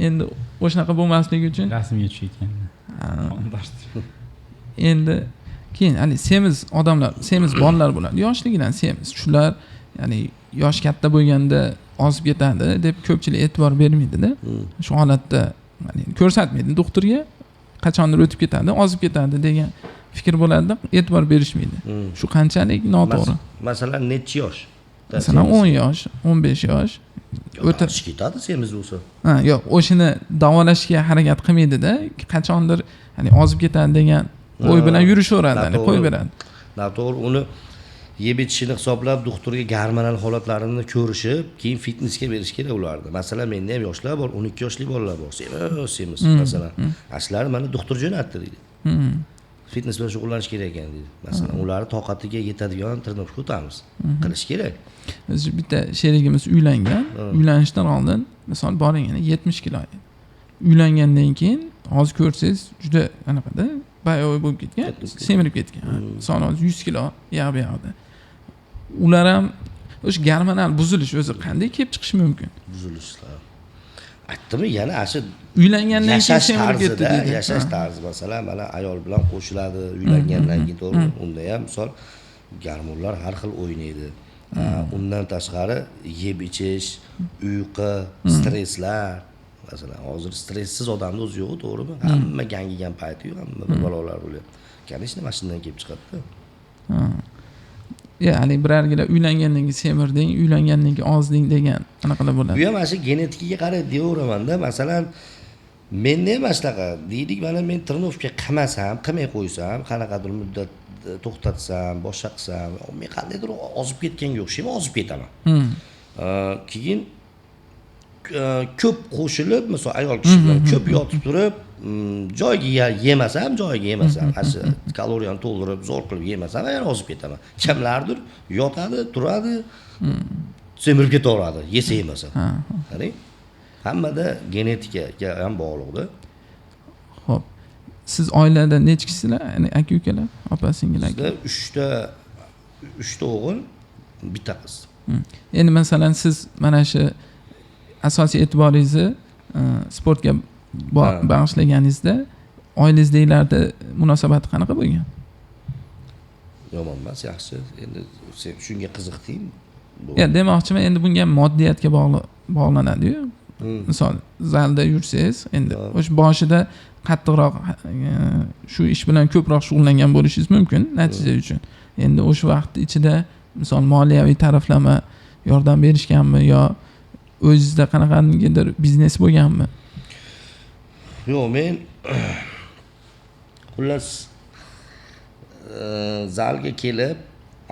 Endi o'shanaqa bo'lmasligi uchun rasmga tushayotgan. Endi keyin semiz odamlar, semiz bolalar bo'ladi. Yoshligidan semiz. Shular yosh katta bo'lganda ozib ketadi deb ko'pchilik e'tibor bermaydi-da. Shu holatda ko'rsatmaydi doktorga, qachondir o'tib ketadi, ozib ketadi degan fikr bo'ladi-da, e'tibor berishmaydi. Shu qanchalik noto'g'ri? Masalan, necha yosh? Masalan, 10 yosh, 15 yosh o'tib ketadi semiz bo'lsa. Yo'q, o'shini davolashga harakat qilmaydi-da, qachondir ozib ketadi degan o'y bilan yurishaveradi, qo'yib beradi. Noto'g'ri, uni yeb ichishini hisoblab, doktorga gormonal holatlarini ko'rishib, keyin fitnesga berish kerak ularni. Masalan, menda ham yoshlar bor, 12 yoshli bolalar bor. Semiz, masalan. Ashlar mana doktor jo'natdi deydi. Fitnes bilan shug'ullanish kerak ekan deydi. Masalan, ularni toqatiga yetadigan trenirovka o'tamiz. Qilish kerak. Biz bitta sherigimiz uylangan. Uylanishdan oldin, misol boring 70 kilo. Uylangandan keyin hozir ko'rsangiz juda anaqada bayo'y bo'lib ketgan, semirib ketgan. Misol 100 kilo yog'i yoqdi. Ular ham o'sha gormonal buzilish o'zi qanday kelib chiqishi mumkin? Buzilishlar. Aytdimmi, yana ashi uylangandan keyin semirib ketdi deydi. Yashash tarzi, masalan, mana ayol bilan qo'shiladi, uylangandan keyin to'g'ri, unda ham misol gormonlar har xil o'ynaydi. Undan tashqari yeb ichish, uyqu, stresslar. Masalan, hozir stresssiz odamni o'zi yo'q, to'g'rimi? Hamma gangigan payti-yu, hamma balolar bo'lyapti. Конечно, mashinadan kelib chiqadi-da. Ya'ni birargilar uylangandan keyin semirding, uylangandan keyin ozding degan anaqalar bo'ladi. Bu ham mana shu genetikaga qarab deyaveraman-da. Masalan, menda ham shunaqa. Deylik, mana men trenovka qilmasam, qilmay qo'ysam, qanaqadir muddat to'xtatsam, boshqa qilsam, men qandaydir ozib ketganga o'xshayman, ozib ketaman. Keyin ko'p qo'shilib, misol ayol kishi bilan ko'p yotib turib, joyiga yemasam, ashi kaloriyani to'ldirib, zo'r qilib yemasam, yana ozib ketaman. Kimlardir yotadi, turadi, semirib ketaveradi, yesa yemasa. Qarang, hammada genetikaga ham bog'liqda. Xo'p. Siz oilada necha kishilar? Aka-ukalar, opa-singillar? Bizda 3 ta o'g'il, bitta qiz. Endi masalan siz mana shu asosiy e'tiboringizni sportga bag'ishlaganingizda oilangizdagilarda munosabati qanaqa bo'lgan? Yomon emas, yaxshi. Endi sen shunga qiziqding. Demoqchiman, endi bunga moddiyatga bog'lanadi-yu. Misol, zalda yursangiz, endi o'sha boshida qattiqroq shu ish bilan ko'proq shug'ullangan bo'lishingiz mumkin natija uchun. Endi o'sha vaqt ichida misol moliyaviy taraflama yordam berishganmi yo o'zingizda qanaqadir biznes bo'lganmi? Yo'q, men xullas zalga kelib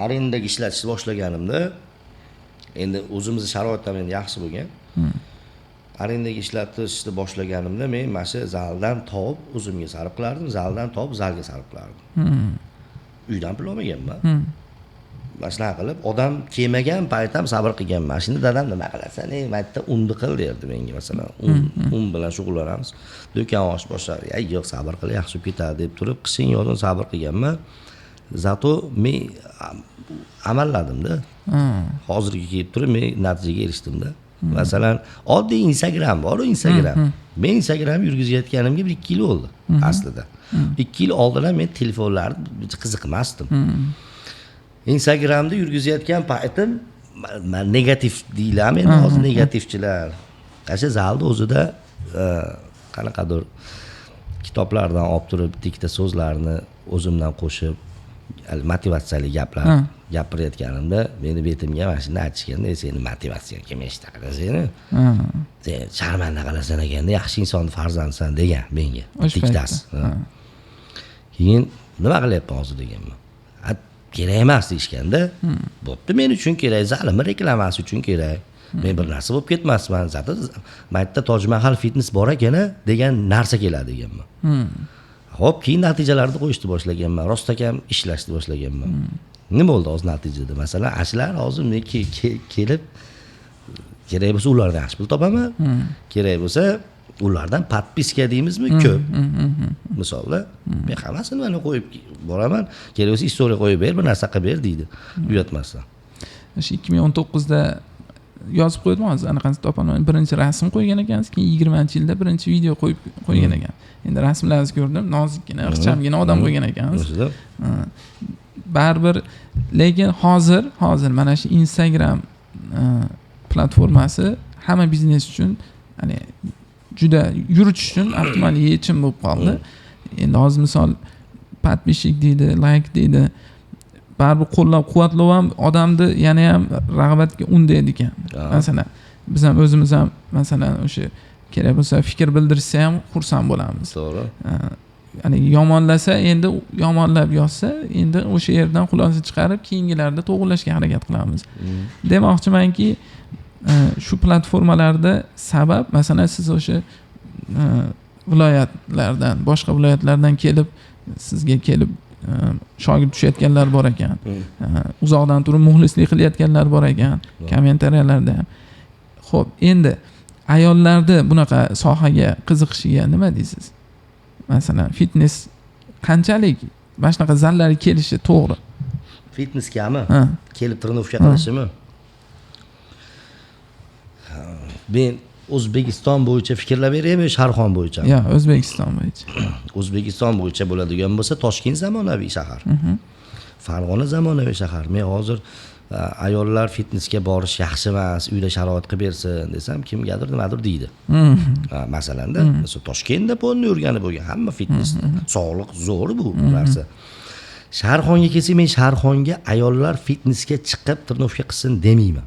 arendaga ishlatishni boshlaganimda, endi o'zimizni sharoit ham endi yaxshi bo'lgan. Arendaga ishlatishni boshlaganimda men mana shu zaldan topib o'zimga sarf qilardim, zaldan topib zalga sarf qilardim. Uydan pul olmaganman. Mana shunaqa qilib, odam kelmagan payt ham sabr qilganman. Shunda dadam nima qilasan? Maytda unni qil derdi menga, masalan. Un bilan shug'ullanamiz. Do'kon ochish boshladi. Yo'q, sabr qil, yaxshi bo'lib ketadi deb turib, qishing yozin sabr qilganman. Zato men amalladim-da. Hozirga kelib turib men natijaga erishdim-da. Masalan, oddiy Instagram bor-ku, Instagram. Men Instagram yurgizayotganimga 1-2 yil bo'ldi aslida. 2 yil oldin men telefonlarni qiziqmasdim. Instagramda yurgizayotgan paytim negativ deyilami, endi hozir negativchilar. Qasha zalda o'zida qanaqadir kitoblardan olib turib bitta ikkita so'zlarni o'zimdan qo'shib motivatsiyali gaplar gapirayotganimda meni betimga mana shuni aytishganda seni motivatsiyaga kim eshitadi seni sen sharmanda qilasan ekanda yaxshi insonni farzandisan degan menga ikkitasi. Keyin nima qilyapman hozir deganman. Kerak emas deyishganda bo'pti men uchun kerak, zalimni reklamasi uchun kerak. Men bir narsa bo'lib ketmasman. Zato maytda Tojmahal fitness bor ekan degan narsa keladi deganman. Xo'p, keyin natijalarni qo'yishni boshlaganman. Rostakam ishlashni boshlaganman. Nima bo'ldi hozir natijada? Masalan, ashlar hozir men kelib kerak bo'lsa ulardan yaxshi pul topaman. Kerak bo'lsa ulardan podpiska deymizmi? Ko'p. Misolda, men hammasini mana qo'yib boraman. Kerak bo'lsa istoriya qo'yib ber, bir narsa qilib ber deydi. Uyatmasdan. Shu 2019 da yozib qo'ydim hozir anaqasi topaman. Birinchi rasm qo'ygan ekansiz, keyin 20-yilda birinchi video qo'ygan ekan. Endi rasmlaringizni ko'rdim, nozikkina, ixchamgina odam qo'ygan ekansiz. Baribir, lekin hozir mana shu Instagram platformasi hamma biznes uchun, ya'ni juda yuritish uchun optimal yechim bo'lib qoldi. Endi hozir misol podpishik deydi, like deydi. Baribir qo'llab-quvvatlab ham odamni yana ham rag'batga undaydi ekan. Masalan, biz ham o'zimiz ham masalan o'sha kerak bo'lsa fikr bildirsa ham xursand bo'lamiz. To'g'ri. Ya'ni yomonlasa, endi yomonlab yozsa, endi o'sha yerdan xulosa chiqarib keyingilarda to'g'rilashga harakat qilamiz. Demoqchimanki, shu platformalarda sabab, masalan, siz o'sha viloyatlardan, boshqa viloyatlardan kelib sizga kelib shogird tushayotganlar bor ekan. Uzoqdan turib muxlislik qilayotganlar bor ekan, kommentariyalarda ham. Xo'p, endi ayollarni bunaqa sohaga qiziqishiga nima deysiz? Masalan, fitness qanchalik mana shunaqa zallarga kelishi to'g'ri? Fitnessgami? Kelib trenovka qilishimi? Men O'zbekiston bo'yicha fikrlab beraymi, Sharxon bo'yicha? Yo'q, O'zbekiston bo'yicha. O'zbekiston bo'yicha bo'ladigan bo'lsa, Toshkent zamonaviy shahar. Farg'ona zamonaviy shahar. Men hozir ayollar fitnessga borish yaxshi emas, uyda sharoit qilib bersin desam, kimgadir nimadir deydi. Masalanda, mesela Toshkentda ponni o'rganib bo'lgan hamma fitness, sog'liq zo'r bu narsa. Sharxonga kelsak, men Sharxonga ayollar fitnessga chiqib trenovka qilsin demayman.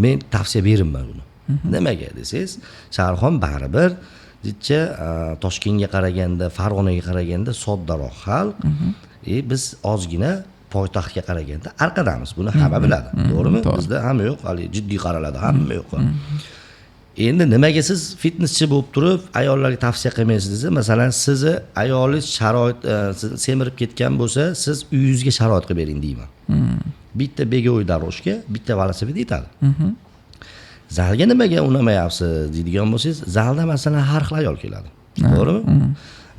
Men tavsiya beraman buni. Nimaga desangiz, Sharxon baribir ditcha Toshkentga qaraganda, Farg'onaga qaraganda soddaroq xalq. Biz ozgina poytaxtga qaraganda orqadamiz. Buni hamma biladi, to'g'rimi? Bizda hamma yo'q, hali jiddiy qaraladi, hamma yo'q. Endi nimaga siz fitnesschi bo'lib turib ayollarga tavsiya qilmaysiz desa, masalan, sizni ayolingiz sharoit semirib ketgan bo'lsa, siz uyingizga sharoit qilib bering deyman. Bitta begovoy daroshka, bitta velosiped yetadi. Zalga nimaga unamayapsiz deydigan bo'lsangiz, zalda masalan har xil ayol keladi. To'g'rimi?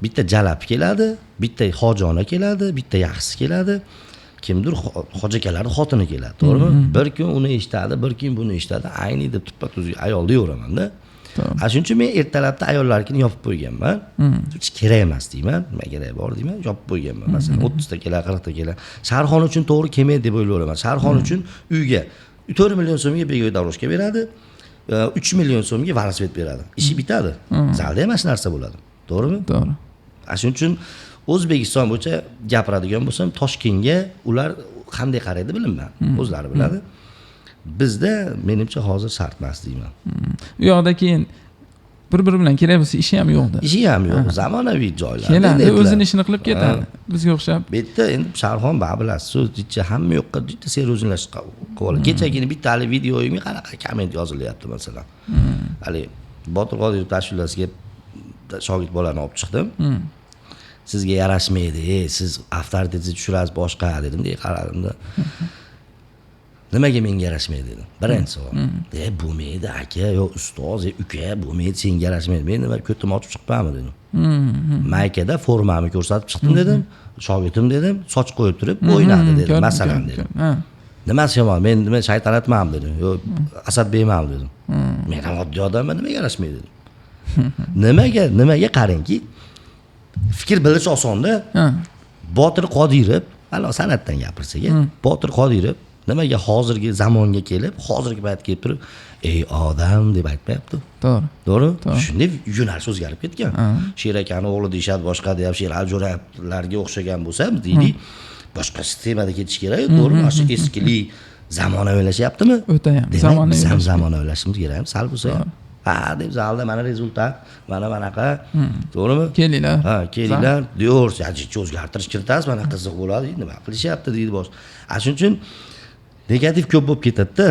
Bitta jalab keladi, bitta hojona keladi, bitta yaxshisi keladi. Kimdir hojakalari xotini keladi, to'g'rimi? Bir kun uni eshitadi, bir kun buni eshitadi. Ayni deb tuppa-tuzga ayol deyveraman-da. Shuning uchun men ertalabda ayollarnikini yopib qo'yganman. Hech kerak emas deyman, nima kerak bor deyman, yopib qo'yganman. Masalan, 30 ta kelar, 40 ta kelar. Sharxon uchun to'g'ri kelmaydi deb o'ylayman. Sharxon uchun uyga 4 million so'mga bego'y daroshka beradi, 3 million so'mga velosiped beradi. Ishi bitadi. Zalda ham shu narsa bo'ladi. To'g'rimi? To'g'ri. Shuning uchun O'zbekiston bo'yicha gapiradigan bo'lsam, Toshkentga ular qanday qaraydi bilmayman. O'zlari biladi. Bizda menimcha hozir shart emas deyman. U yoqda keyin bir-biri bilan kerak bo'lsa ishi ham yo'qda. Ishi ham yo'q, zamonaviy joylar. Keladi, o'zini ishini qilib ketadi. Bizga o'xshab. Bu yerda endi Sharxon bilasiz, so'zcha hamma yoqqa juda serozlash qilib oladi. Kechagina bitta hali videoyimga qanaqa komment yozilyapti masalan. Hali Botir Qodirov tashkilotasiga shogird bolani olib chiqdim. Sizga yarashmaydi, siz avtoritetingizni tushirasiz boshqa dedim, qaradimda. Nimaga menga yarashmaydi dedim. Birinchi savol. Bo'lmaydi aka, yo ustoz, uka, bo'lmaydi, senga yarashmaydi. Men nima ko'tim ochib chiqibmanmi dedim. Maykada formamni ko'rsatib chiqdim dedim. Shogirdim dedim, soch qo'yib turib o'ynadi dedim, masalan dedim. Nimasi yomon? Men nima shaytonatmanmi dedim. Yo Asadbekmanmi dedim. Men ham oddiy odamman, nimaga yarashmaydi dedim. Nimaga qarangki, fikr bildirish osonda. Botir Qodirov, hali san'atdan gapirsak, Botir Qodirov Nimaga hozirgi zamonga kelib, hozirgi paytga kelib turib, ey odam deb aytmayapti. To'g'ri. To'g'ri? Shunday yo'nalish o'zgarib ketgan. Sher akani o'g'li deyshadi, boshqa deyap, Sherali Jo'rayevlarga o'xshagan bo'lsa, biz deylik, boshqa sistemada ketish kerak, to'g'rimi? Mana shu eskilik zamonaviy o'ylashyaptimi? O'ta ham zamonaviy. Biz ham zamonaviy o'ylashimiz kerak, sal bo'lsa ham. Ha, deb zalda mana rezultat, mana bunaqa. To'g'rimi? Kelinglar. Ha, kelinglar, diyorsiz, ajich o'zgartirish kiritasiz, mana qiziq bo'ladi, nima qilishyapti deydi bosh. Shuning uchun negativ ko'p bo'lib ketadi-da.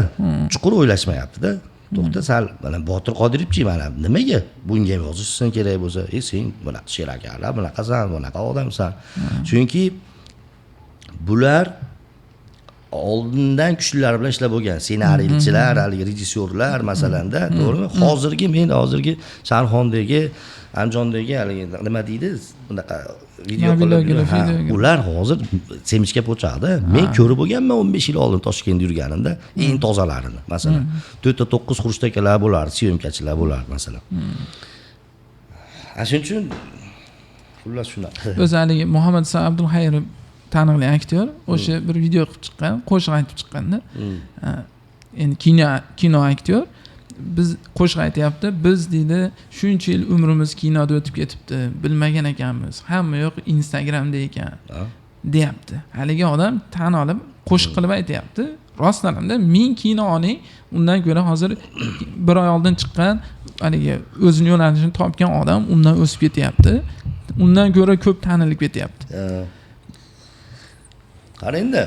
Chuqur o'ylashmayapti-da. To'xta sal, mana Botir Qodiriyevchi mana nimaga bunga yozishsin kerak bo'lsa, sen bunaqa Sher akalar, bunaqasan, bunaqa odamsan. Chunki bular oldindan kuchlilar bilan ishlab bo'lgan, ssenariychilar, haligi rejissyorlar masalanda, to'g'rimi? Hozirgi Sharxondagi, Anjondagi haligi nima deydi? Bunaqa video qilib, ular hozir semishga po'chadi. Men ko'rib bo'lganman 15 yil oldin Toshkentda yurganimda, eng tozalarini, masalan. 4-9 xurushtakalar bo'lar, syomkachilar bo'lar, masalan. Shuning uchun xullas shunaqa. O'zi haligi Muhammad Abdulxayr taniqli aktyor, o'sha bir video qilib chiqqan, qo'shiq aytib chiqqanda. Endi kino aktyor. Biz qo'shiq aytyapti, biz deydi, shuncha yil umrimiz kinoda o'tib ketibdi, bilmagan ekanmiz. Hamma yo'q Instagramda ekan, deyapti. Haligi odam tan olib qo'shiq qilib aytyapti. Rostlanimda men kino oling, undan ko'ra hozir bir oy oldin chiqqan, haligi o'zini yo'nalishini topgan odam undan o'sib ketyapti. Undan ko'ra ko'p tanilib ketyapti. Qarangda.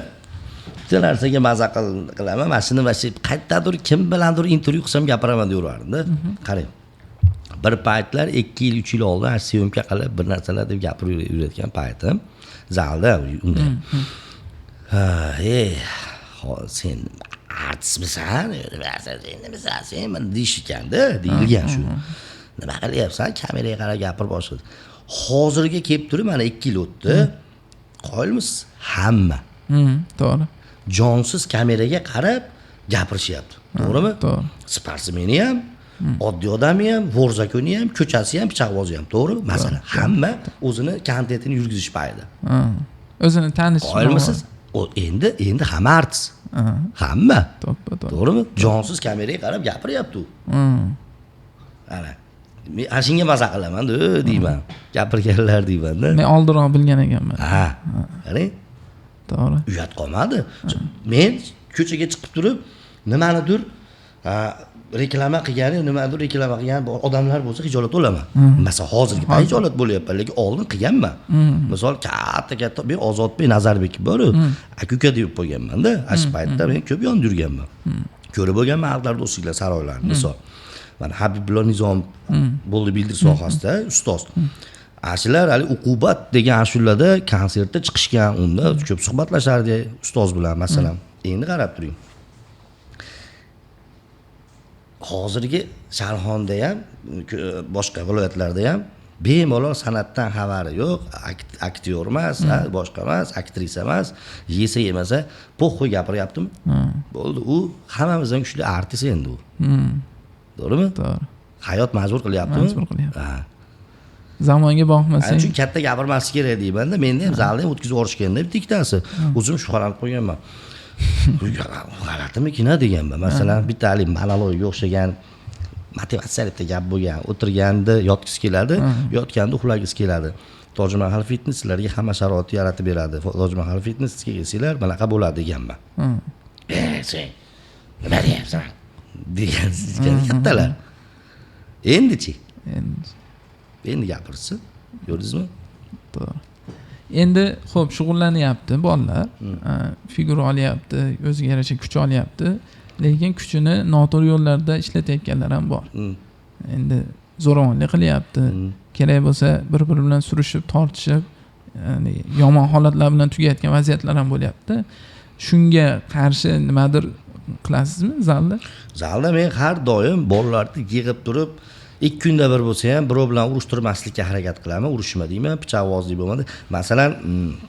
Bitta narsaga maza qilaman. Mana shuni qayerdadir kim bilandir intervyu qilsam gapiraman deyverardim-da. Qarang. Bir paytlar 2 yil, 3 yil oldin syomka qilib bir narsalar deb gapirib yurayotgan paytim zalda unda. Sen artistmisan, sen men deyishganda, deyilgan shu. Nima qilyapsan? Kameraga qarab gapir boshladi. Hozirga kelib turib, mana 2 yil o'tdi. Qoyilmiz hamma. To'g'ri. Jonsiz kameraga qarab gapirishyapti. To'g'rimi? To'g'ri. Sportsmeni ham, oddiy odami ham, vorzakoni ham, ko'chasi ham, pichoqbozi ham, to'g'ri? Masalan, hamma o'zini kontentini yurgizish payida. O'zini tanish. Qoyilmisiz? Endi hamma artist. Hamma. To'g'rimi? Jonsiz kameraga qarab gapiryapti u. Ana. Men ashunga maza qilaman-da, deyman. Gapirganlar deyman-da. Men oldinroq bilgan ekanman. Ha. Qarang. To'g'ri. Uyat qolmadi. Men ko'chaga chiqib turib, nimanidir reklama qilgani, nimadir reklama qilgan odamlar bo'lsa hijolat bo'laman. Masalan, hozirgi payt hijolat bo'lyapman, lekin oldin qilganman. Misol katta men Ozodbek Nazarbek bor, aka deb qo'yganman-da. Ash paytda men ko'p yonda yurganman. Ko'rib bo'lganman xalqlar do'stliklar saroylarini, misol. Mana Habibullo Nizom bo'ldi bildir sohasida ustoz. Ashular hali uqubat degan ashulada konsertda chiqishgan, unda ko'p suhbatlashardi ustoz bilan, masalan. Endi qarab turing. Hozirgi Sharxonda ham, boshqa viloyatlarda ham bemalol san'atdan xabari yo'q, aktyor emas, boshqa emas, aktrisa emas, yesa yemasa, po'xo'y gapiryaptimi? Bo'ldi, u hammamizdan kuchli artist endi u. To'g'rimi? To'g'ri. Hayot majbur qilyaptimi? Majbur qilyapti. Zamonga boqmasang. Chunki katta gapirmaslik kerak deyman-da. Menda ham zalda ham o'tkazib yuborishganda bittasi. O'zim shubhalanib qo'yganman. G'alatimikina deganman. Masalan, bitta hali monologga o'xshagan motivatsiyalik gap bo'lgan. O'tirganda yotgisi keladi, yotganda uxlagisi keladi. Tojmahal fitnesslarga hamma sharoit yaratib beradi. Tojmahal fitnessga kelsanglar, bunaqa bo'ladi deganman. Sen nima deyapsan? Degan kattalar. Endi-chi? Endi gapirsin. Ko'rdingizmi? To'g'ri. Endi xo'p, shug'ullanyapti bolalar. Figura olyapti, o'ziga yarasha kuch olyapti, lekin kuchini noto'g'ri yo'llarda ishlatayotganlar ham bor. Endi zo'ravonlik qilyapti. Kerak bo'lsa bir-biri bilan surishib, tortishib, ya'ni yomon holatlar bilan tugayotgan vaziyatlar ham bo'lyapti. Shunga qarshi nimadir qilasizmi zalda? Zalda men har doim bolalarni yig'ib turib, 2 kunda bir bo'lsa ham birov bilan urushtirmaslikka harakat qilaman, urushma deyman, pichoqbozlik bo'lmadi. Masalan,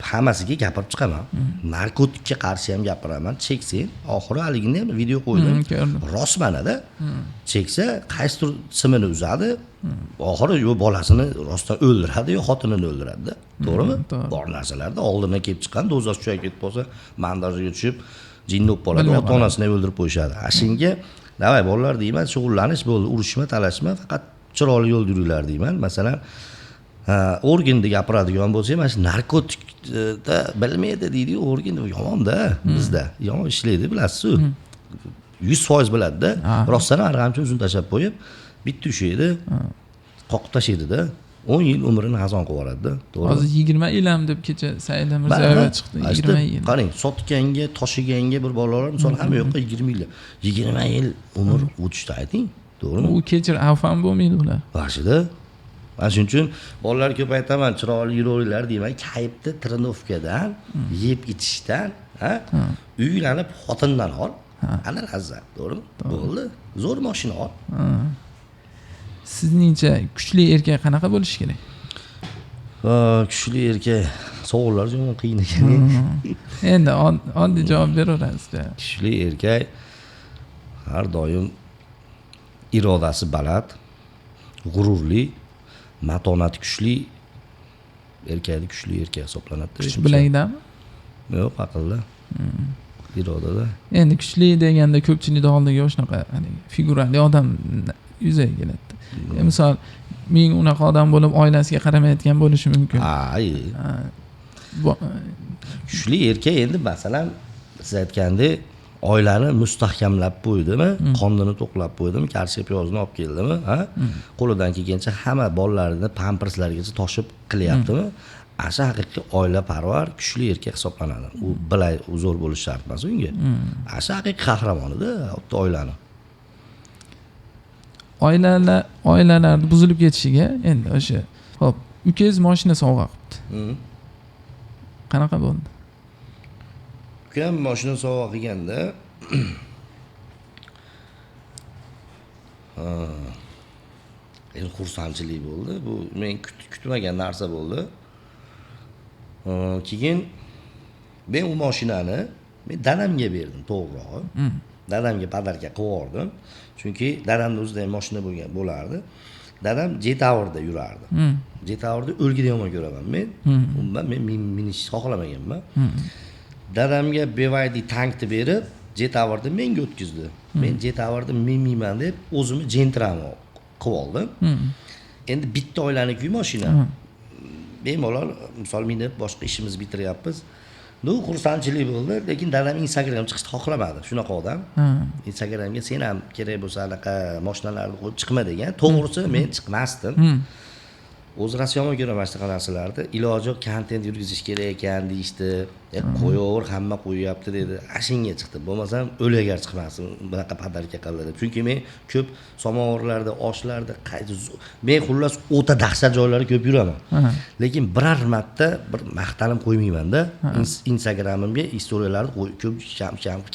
hammasiga gapirib chiqaman. Narkotikka qarshi ham gapiraman, cheksin. Oxiri haligini ham video qo'ydim. Rost manada. Cheksa, qaysidir simini uzadi. Oxiri yo bolasini rostdan o'ldiradi, yo xotinini o'ldiradi. To'g'rimi? Bor narsalarda oldindan kelib chiqqan, dozasi tushib ketib bo'lsa, mandajga tushib, jinni bo'lib qoladi, Bilmay ota-onasini ham o'ldirib qo'yishadi. Shunga davay bolalar deyman, shug'ullanish bo'ldi, urushma, talashma, faqat chiroyli yo'lda yuringlar deyman. Masalan, organda gapiradigan bo'lsa, mana shu narkotikda bilmaydi deydi-yu, organ yomon-da bizda. Yomon ishlaydi, bilasiz-ku. 100% biladi-da. Rostdan arg'amchi uzun tashab qo'yib, bitta ushaydi, qoqib tashlaydi-da. 10 yil umrini xazon qilib yuboradi-da. To'g'ri. Hozir 20 yilam deb kecha Saida Mirziyoyeva chiqdi. 20 yil. Qarang, sotganga, toshiganga bir bolalar, misol hamma yoqqa 20 yil. 20 yil umr o'tishdi ayting. To'g'rimi? U kechir avfam bo'lmaydi ular. Yaxshi-da. Mana shuning uchun bolalar ko'p aytaman, chiroyli yuringlar deyman, kayfni trenovkadan, yeb ichishdan, uylanib xotindan ol. Ana lazzat, to'g'rimi? Bo'ldi. Zo'r mashina ol. Sizningcha kuchli erkak qanaqa bo'lishi kerak? Kuchli erkak savollar jumon qiyin ekan. Endi oddiy javob beraverasiz-da. Kuchli erkak har doim irodasi baland, g'ururli, matonati kuchli erkakni kuchli erkak hisoblanadi. Kuch bilagidami? Yo'q, aqlda. Irodada. Endi kuchli deganda ko'pchilikning oldiga shunaqa figurali odam yuzaga keladi. Misol men unaqa odam bo'lib oilasiga qaramayotgan bo'lishi mumkin. Kuchli erkak endi masalan siz aytgandek oilani mustahkamlab qo'ydimi, qonini to'qlab qo'ydimi, kartoshka piyozini olib keldimi, qo'lidan kelgancha hamma bolalarini pamperslargacha toshib qilyaptimi? Asha haqiqiy oilaparvar kuchli erkak hisoblanadi. U bilay zo'r bo'lish shart emas unga. Asha haqiqiy qahramonida oilani. Oilalar buzilib ketishiga endi o'sha hop ukangiz mashina sovg'a qilibdi. Qanaqa bo'ldi? Ukam mashina sovg'a qilganda endi xursandchilik bo'ldi. Bu men kutmagan narsa bo'ldi. Keyin men u mashinani dadamga berdim, to'g'rirog'i. Dadamga podarka qilib yubordim. Chunki dadamning o'zida ham mashina bo'lardi. Dadam Jetavrda yurardi. Jetavrda o'lgida yomon ko'raman men. Umuman men minishni xohlamaganman. Dadamga BYD tankni berib, Jetavrda menga o'tkazdi. Men Jetavrda minmayman deb o'zimni Gentrani qilib oldim. Endi bitta oilaniku mashina. Bemalol misol minib boshqa ishimizni bitiryapmiz. Bu xursandchilik bo'ldi, lekin dadam Instagramga chiqishni xohlamadi. Shunaqa odam. Instagramga sen ham kerak bo'lsa anaqa mashinalarni qo'yib chiqma degan. To'g'risi men chiqmasdim. O'zi rosa yomon ko'raman shunaqa narsalarni. Iloji kontent yurgizish kerak ekan deyishdi. Qo'yaver, hamma qo'yyapti dedi. Ashinga chiqdi. Bo'lmasam o'lagar chiqmasin bunaqa podarka qildi. Chunki men ko'p samovarlarda, oshlarda, men xullas o'ta dahshat joylarga ko'p yuraman. Lekin biror marta bir maqtanim qo'ymayman-da. Instagramimga istoriyalarni ko'p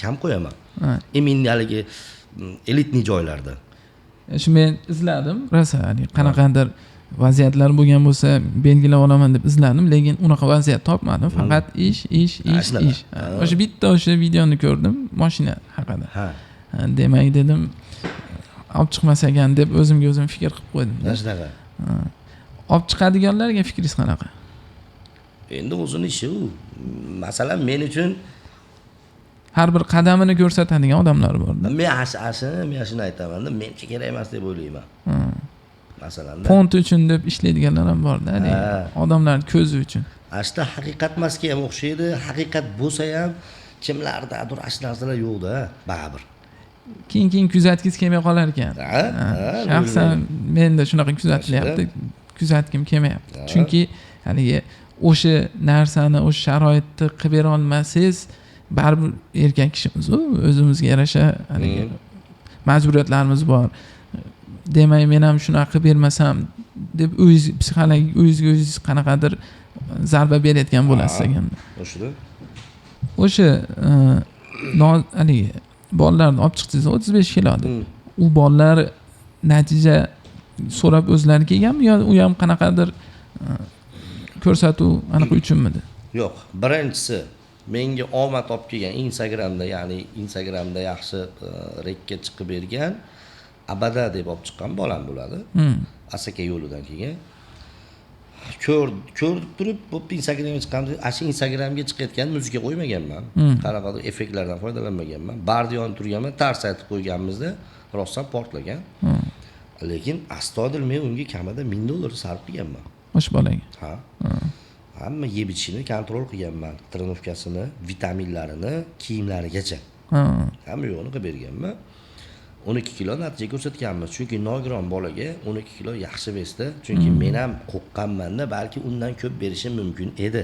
kam qo'yaman. Men haligi elitni joylarda. Shu men izladim, rosa qanaqadir vaziyatlar bo'lgan bo'lsa belgilab olaman deb izladim, lekin unaqa vaziyat topmadim. Faqat ish. O'sha bitta o'sha videoni ko'rdim, mashina haqida. Demak dedim, olib chiqmas ekan deb o'zimga o'zim fikr qilib qo'ydim. Shunaqa. Olib chiqadiganlarga fikringiz qanaqa? Endi o'zini ishi u. Masalan, men uchun har bir qadamini ko'rsatadigan odamlar bor-da. Men shuni aytaman-da, menga kerak emas deb o'ylayman. Masalan, font uchun deb ishlaydiganlar ham bor-da, odamlar ko'zi uchun. Ashta haqiqat emasga ham o'xshaydi. Haqiqat bo'lsa ham kimlardadir ash narsalar yo'q-da, baribir. Keyin kuzatgis kelmay qolar ekan. Shaxsan menda shunaqa kuzatilyapti, kuzatgim kelmayapti. Chunki haligi o'sha narsani, o'sha sharoitni qilib bera olmasangiz, baribir erkak kishimiz o'zimizga yarasha haligi majburiyatlarimiz bor. Demak, men ham shunaqa qilib bermasam deb psixologik o'zingiz qanaqadir zarba berayotgan bo'lasiz ekanda. O'sha haligi bolalarni olib chiqdingiz 35 kiloda. U bolalar natija so'rab o'zlari kelganmi yo u ham qanaqadir ko'rsatuv anaqa uchunmidi? Yo'q, birinchisi menga omad olib kelgan Instagramda yaxshi rekka chiqib bergan Abada deb olib chiqqan bolam bo'ladi. Asaka yo'lidan kelgan. ko'rib turib bo'pti Instagramga chiqamiz. Shu Instagramga chiqayotgan muzika qo'ymaganman. Qanaqadir effektlardan foydalanmaganman. Barda yonib turganman, tars aytib qo'yganmizda rostdan portlagan. Lekin astoydil men unga kamida $1000 sarf qilganman. O'sha bolaga. Ha. Hamma yeb ichishini kontrol qilganman. Trenovkasini, vitaminlarini, kiyimlarigacha. Hamma yo'qni qilib berganman. 12 kilo natija ko'rsatganmiz. Chunki nogiron bolaga 12 kilo yaxshi besda. Chunki men ham qo'rqqanman-da, balki undan ko'p berishim mumkin edi.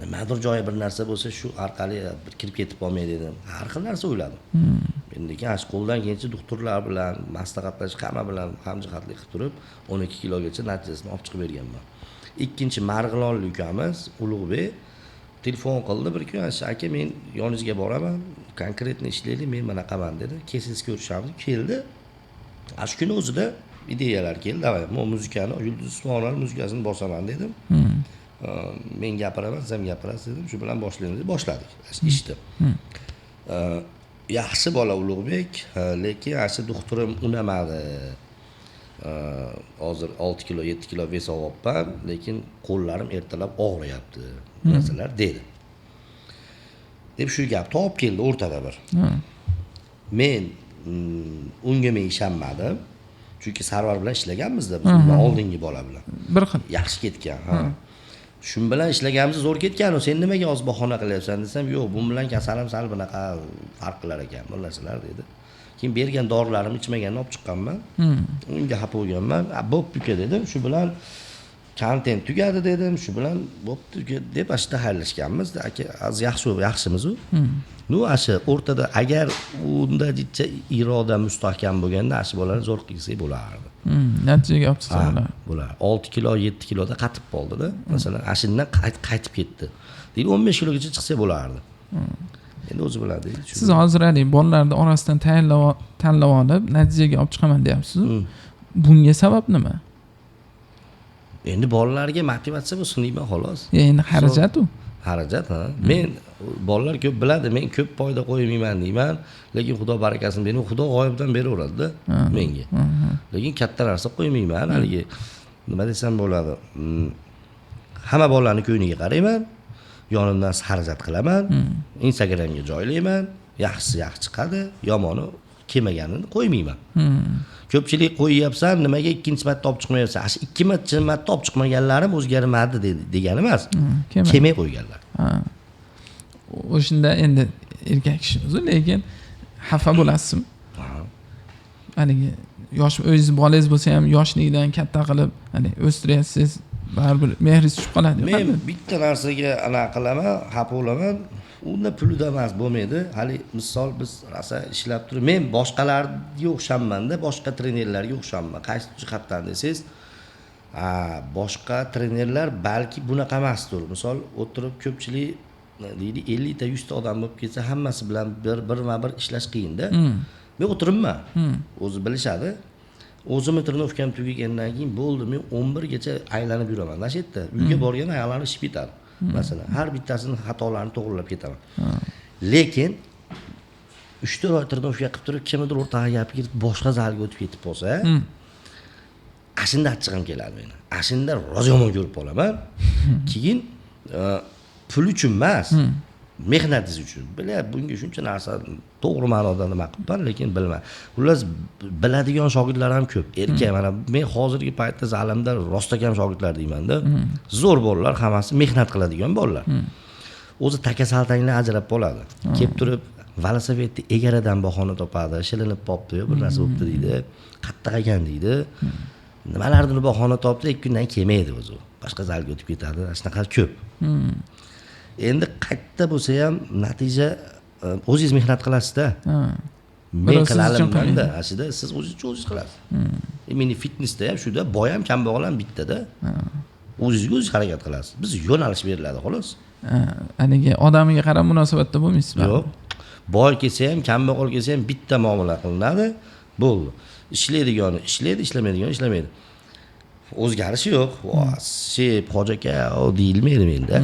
Nimadir joyi bir narsa bo'lsa shu orqali bir kirib ketib qolmay dedim. Har xil narsa o'yladim. Lekin ash qo'ldan kelgancha doktorlar bilan maslahatlash, hamma bilan hamjihatlik qilib turib 12 kilogacha natijasini olib chiqib berganman. Ikkinchi Marg'ilonlik ukamiz Ulug'bek telefon qildi bir kun, aka men yoningizga boraman, konkretni ishlaylik, men bunaqaman dedi. Kelsangiz ko'rishamiz. Keldi. Shu kun o'zida ideyalar keldi. Davay, men muzikani, Yulduz Usmonovaning muzikasini bosaman dedim. Men gapiraman, siz ham gapirasiz dedim. Shu bilan boshlaymiz deb boshladik. Ishni. Yaxshi bola Ulug'bek, lekin asli doktorim unamadi. Hozir 6 kilo, 7 kilo ves olyapman, lekin qo'llarim ertalab og'riyapti. Narsalar dedi. Deb shu gap topib keldi o'rtada bir. Men unga ishonmadim. Chunki Sarvar bilan ishlaganmiz-da biz, undan oldingi bola bilan. Bir xil. Yaxshi ketgan, ha. Shu bilan ishlaganimiz zo'r ketgan. Sen nimaga hozir bahona qilyapsan desam, yo'q, bu bilan kasalim sal bunaqa farq qilar ekan, bu narsalar dedi. Keyin bergan dorilarimni ichmaganini olib chiqqanman. Unga xafa bo'lganman. Bo'pti uka dedim. Shu bilan kontent tugadi dedim. Shu bilan bo'pti uka deb ashta xayrlashganmiz. Aka, yaxshimiz u. Nu asha o'rtada agar unda jicha iroda mustahkam bo'lganda ash bolalarni zo'r qilsak bo'lardi. Natijaga olib chiqsa bo'lar. 6 kilo, 7 kiloda qatib qoldi-da. Masalan, ashindan qaytib ketdi. Deydi 15 kilogacha chiqsa bo'lardi. Endi o'zi biladi. Siz hozir bolalarning orasidan tanlab olib, natijaga olib chiqaman deyapsiz. Bunga sabab nima? Endi bolalarga motivatsiya bo'lsin deyman xolos. Endi xarajat u. Xarajat, ha. Men bolalar ko'p biladi, men ko'p foyda qo'ymayman deyman, lekin Xudo barakasini berib, Xudo g'oyibdan beraveradi-da menga. Lekin katta narsa qo'ymayman, haligi nima desam bo'ladi. Hamma bolalarning ko'yniga qarayman. Yonimdan xarajat qilaman, Instagramga joylayman, yaxshisi yaxshi chiqadi, yomoni kelmaganini qo'ymayman. Ko'pchilik qo'yyapsan, nimaga ikkinchi marta olib chiqmayapsan? Ash ikkinchi marta olib chiqmaganlarim o'zgarmadi degani emas. Kelmay qo'yganlar. O'shunda endi erkak kishimiz, lekin xafa bo'lasizmi? Haligi yosh o'zingiz bolangiz bo'lsa ham yoshligidan katta qilib, o'stiraysiz. Baribir mehringiz tushib qoladi. Men bitta narsaga anaqa qilaman, xafa bo'laman. Unda pulida emas bo'lmaydi. Hali misol biz rosa ishlab turib, men boshqalarga o'xshammanda, boshqa trenerlarga o'xshamman. Qaysi jihatdan desangiz, boshqa trenerlar balki bunaqa emasdir. Misol o'tirib ko'pchilik deydi 50 ta 100 ta odam bo'lib ketsa, hammasi bilan bir ishlash qiyin-da. Men o'tiribman. O'zi bilishadi. O'zimni trenovkam tugagandan keyin bo'ldi, men 11 gacha aylanib yuraman. Mana shu yerda uyga borgan oyoqlarim ishib ketadi. Masalan, har bittasini xatolarini to'g'rilab ketaman. Lekin 3-4 oy trenovka qilib turib, kimdir o'rtaga gapga kirib, boshqa zalga o'tib ketib bo'lsa, ashinda achchig'im keladi meni. Ashinda rozi yomon ko'rib qolaman. Keyin pul uchun emas, mehnatingiz uchun. Bunga shuncha narsa to'g'ri ma'noda nima qilibman, lekin bilmayman. Xullas, biladigan shogirdlar ham ko'p. Erkak, mana men hozirgi paytda zalimda rostakam shogirdlar deyman-da. Zo'r bolalar, hammasi mehnat qiladigan bolalar. O'zi takasaltanglar ajrab qoladi. Kelib turib, velosipedni egaradan bahona topadi, shilinib qopti, bir narsa bo'pti deydi, qattiq ekan deydi. Nimalardir bahona topdi, 2 kundan kelmaydi o'zi. Boshqa zalga o'tib ketadi. Shunaqa ko'p. Endi qayerda bo'lsa ham natija o'zingiz mehnat qilasizda. Men qilalimda, aslida siz o'zingiz qilasiz. Meni fitnessda ham shuda, boy ham kambag'al ham bittada. O'zingiz harakat qilasiz. Biz yo'nalish beriladi, xolos. Haligi odamiga qarab munosabatda bo'lmaysizmi? Yo'q. Boy kelsa ham, kambag'al kelsa ham bitta muomala qilinadi. Bo'ldi. Ishlaydigani ishlaydi, ishlamaydigani ishlamaydi. O'zgarishi yo'q. Shep, hojaka deyilmaydi menda.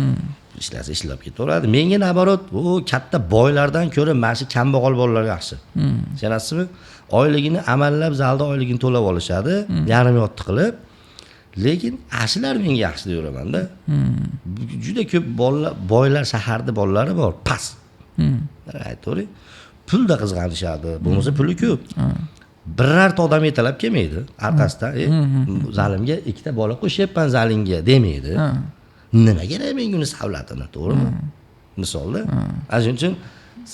Ishlasa ishlab ketaveradi. Menga naborot, bu katta boylardan ko'ra mana shu kambag'al bolalar yaxshi. Tushunasizmi? Oyligini amallab zalda oyligini to'lab olishadi, yarim yotdi qilib. lekin ashular menga yaxshi deyveramanda. Juda ko'p bolalar, boylar shaharda bolalari bor, past. Aytavering. Pulda qizg'anishadi, bo'lmasa puli ko'p. Birorta odam yetalab kelmaydi orqasidan, zalimga ikkita bola qo'shyapman zalingga demaydi. Nima kerak menga uni savlatini, to'g'rimi? Misolda. Shuning uchun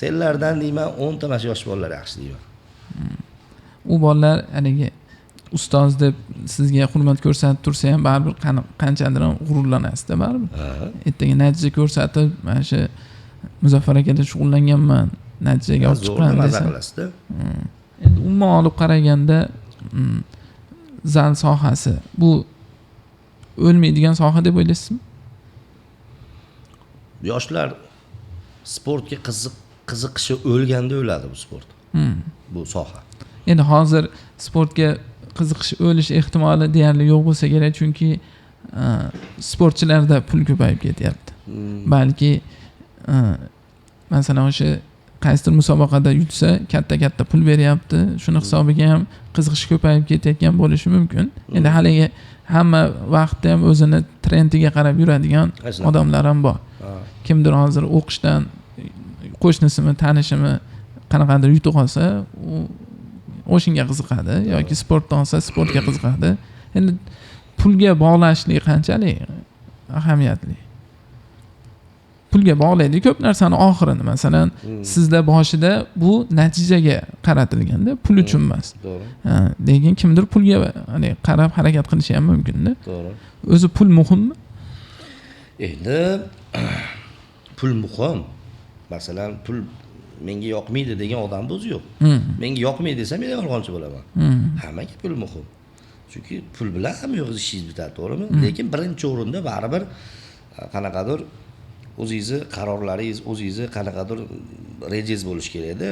senlardan deyman 10 ta yosh bolalar yaxshi deyman. U bolalar haligi ustoz deb sizga hurmat ko'rsatib tursa ham baribir qanchadir g'ururlanasizda baribir. Ertaga natija ko'rsatib, mana shu Muzaffar akada shug'ullanganman, natijaga olib chiqqan desa. Endi umuman olib qaraganda zal sohasi bu o'lmaydigan soha deb o'ylaysizmi? Yoshlar sportga qiziqishi o'lganda o'ladi bu sport. Bu soha. Endi hozir sportga qiziqish o'lish ehtimoli deyarli yo'q bo'lsa kerak, chunki sportchilarda pul ko'payib ketyapti. Balki masalan o'sha qaysidir musobaqada yutsa katta pul beryapti, shuni hisobiga ham qiziqish ko'payib ketayotgan bo'lishi mumkin. Endi haligi hamma vaqtda ham o'zini trendiga qarab yuradigan odamlar ham bor. Kimdir hozir o'qishdan qo'shnisimi, tanishimi qanaqadir yutib olsa, o'shinga qiziqadi yoki sportdan olsa sportga qiziqadi. Endi pulga bog'lashlik qanchalik ahamiyatli? Pulga bog'laydi ko'p narsani oxirini. Masalan, sizda boshida bu natijaga qaratilganda, pul uchun emas. To'g'ri. Lekin kimdir pulga qarab harakat qilishi ham mumkin-da. To'g'ri. O'zi pul muhimmi? Endi pul muhim. Masalan, pul menga yoqmaydi degan odamni o'zi yo'q. Menga yoqmaydi desam, men yolg'onchi bo'laman. Hammaga pul muhim. Chunki pul bilan ham yo'q ishingiz bitadi, to'g'rimi? Lekin birinchi o'rinda baribir qanaqadir o'zingizni qarorlaringiz, o'zingizni qanaqadir rejangiz bo'lishi kerak-da.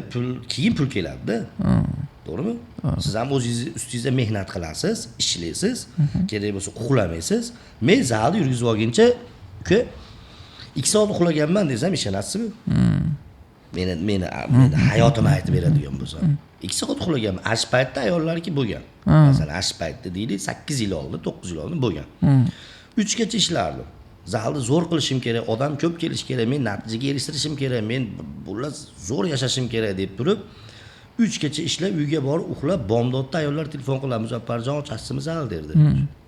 Keyin pul keladi-da. To'g'rimi? Siz ham o'zingiz ustingizda mehnat qilasiz, ishlaysiz, kerak bo'lsa uxlamaysiz. Men zalda yurgizib olguncha, uka 2 soat uxlaganman desam ishonasizmi? Meni hayotimni aytib beradigan bo'lsa, 2 soat uxlaganman. Ash paytda ayollarki bo'lgan. Masalan, ash paytda deylik 8 yil oldin, 9 yil oldin bo'lgan. 3 gacha ishlardim. Zalda zo'r qilishim kerak, odam ko'p kelish kerak, men natijaga erishtirishim kerak, men bular zo'r yashashim kerak deb turib 3 gacha ishlab, uyga borib uxlab, bomdodda ayollar telefon qiladi, Muzaffarjon ochasizmi zal derdi.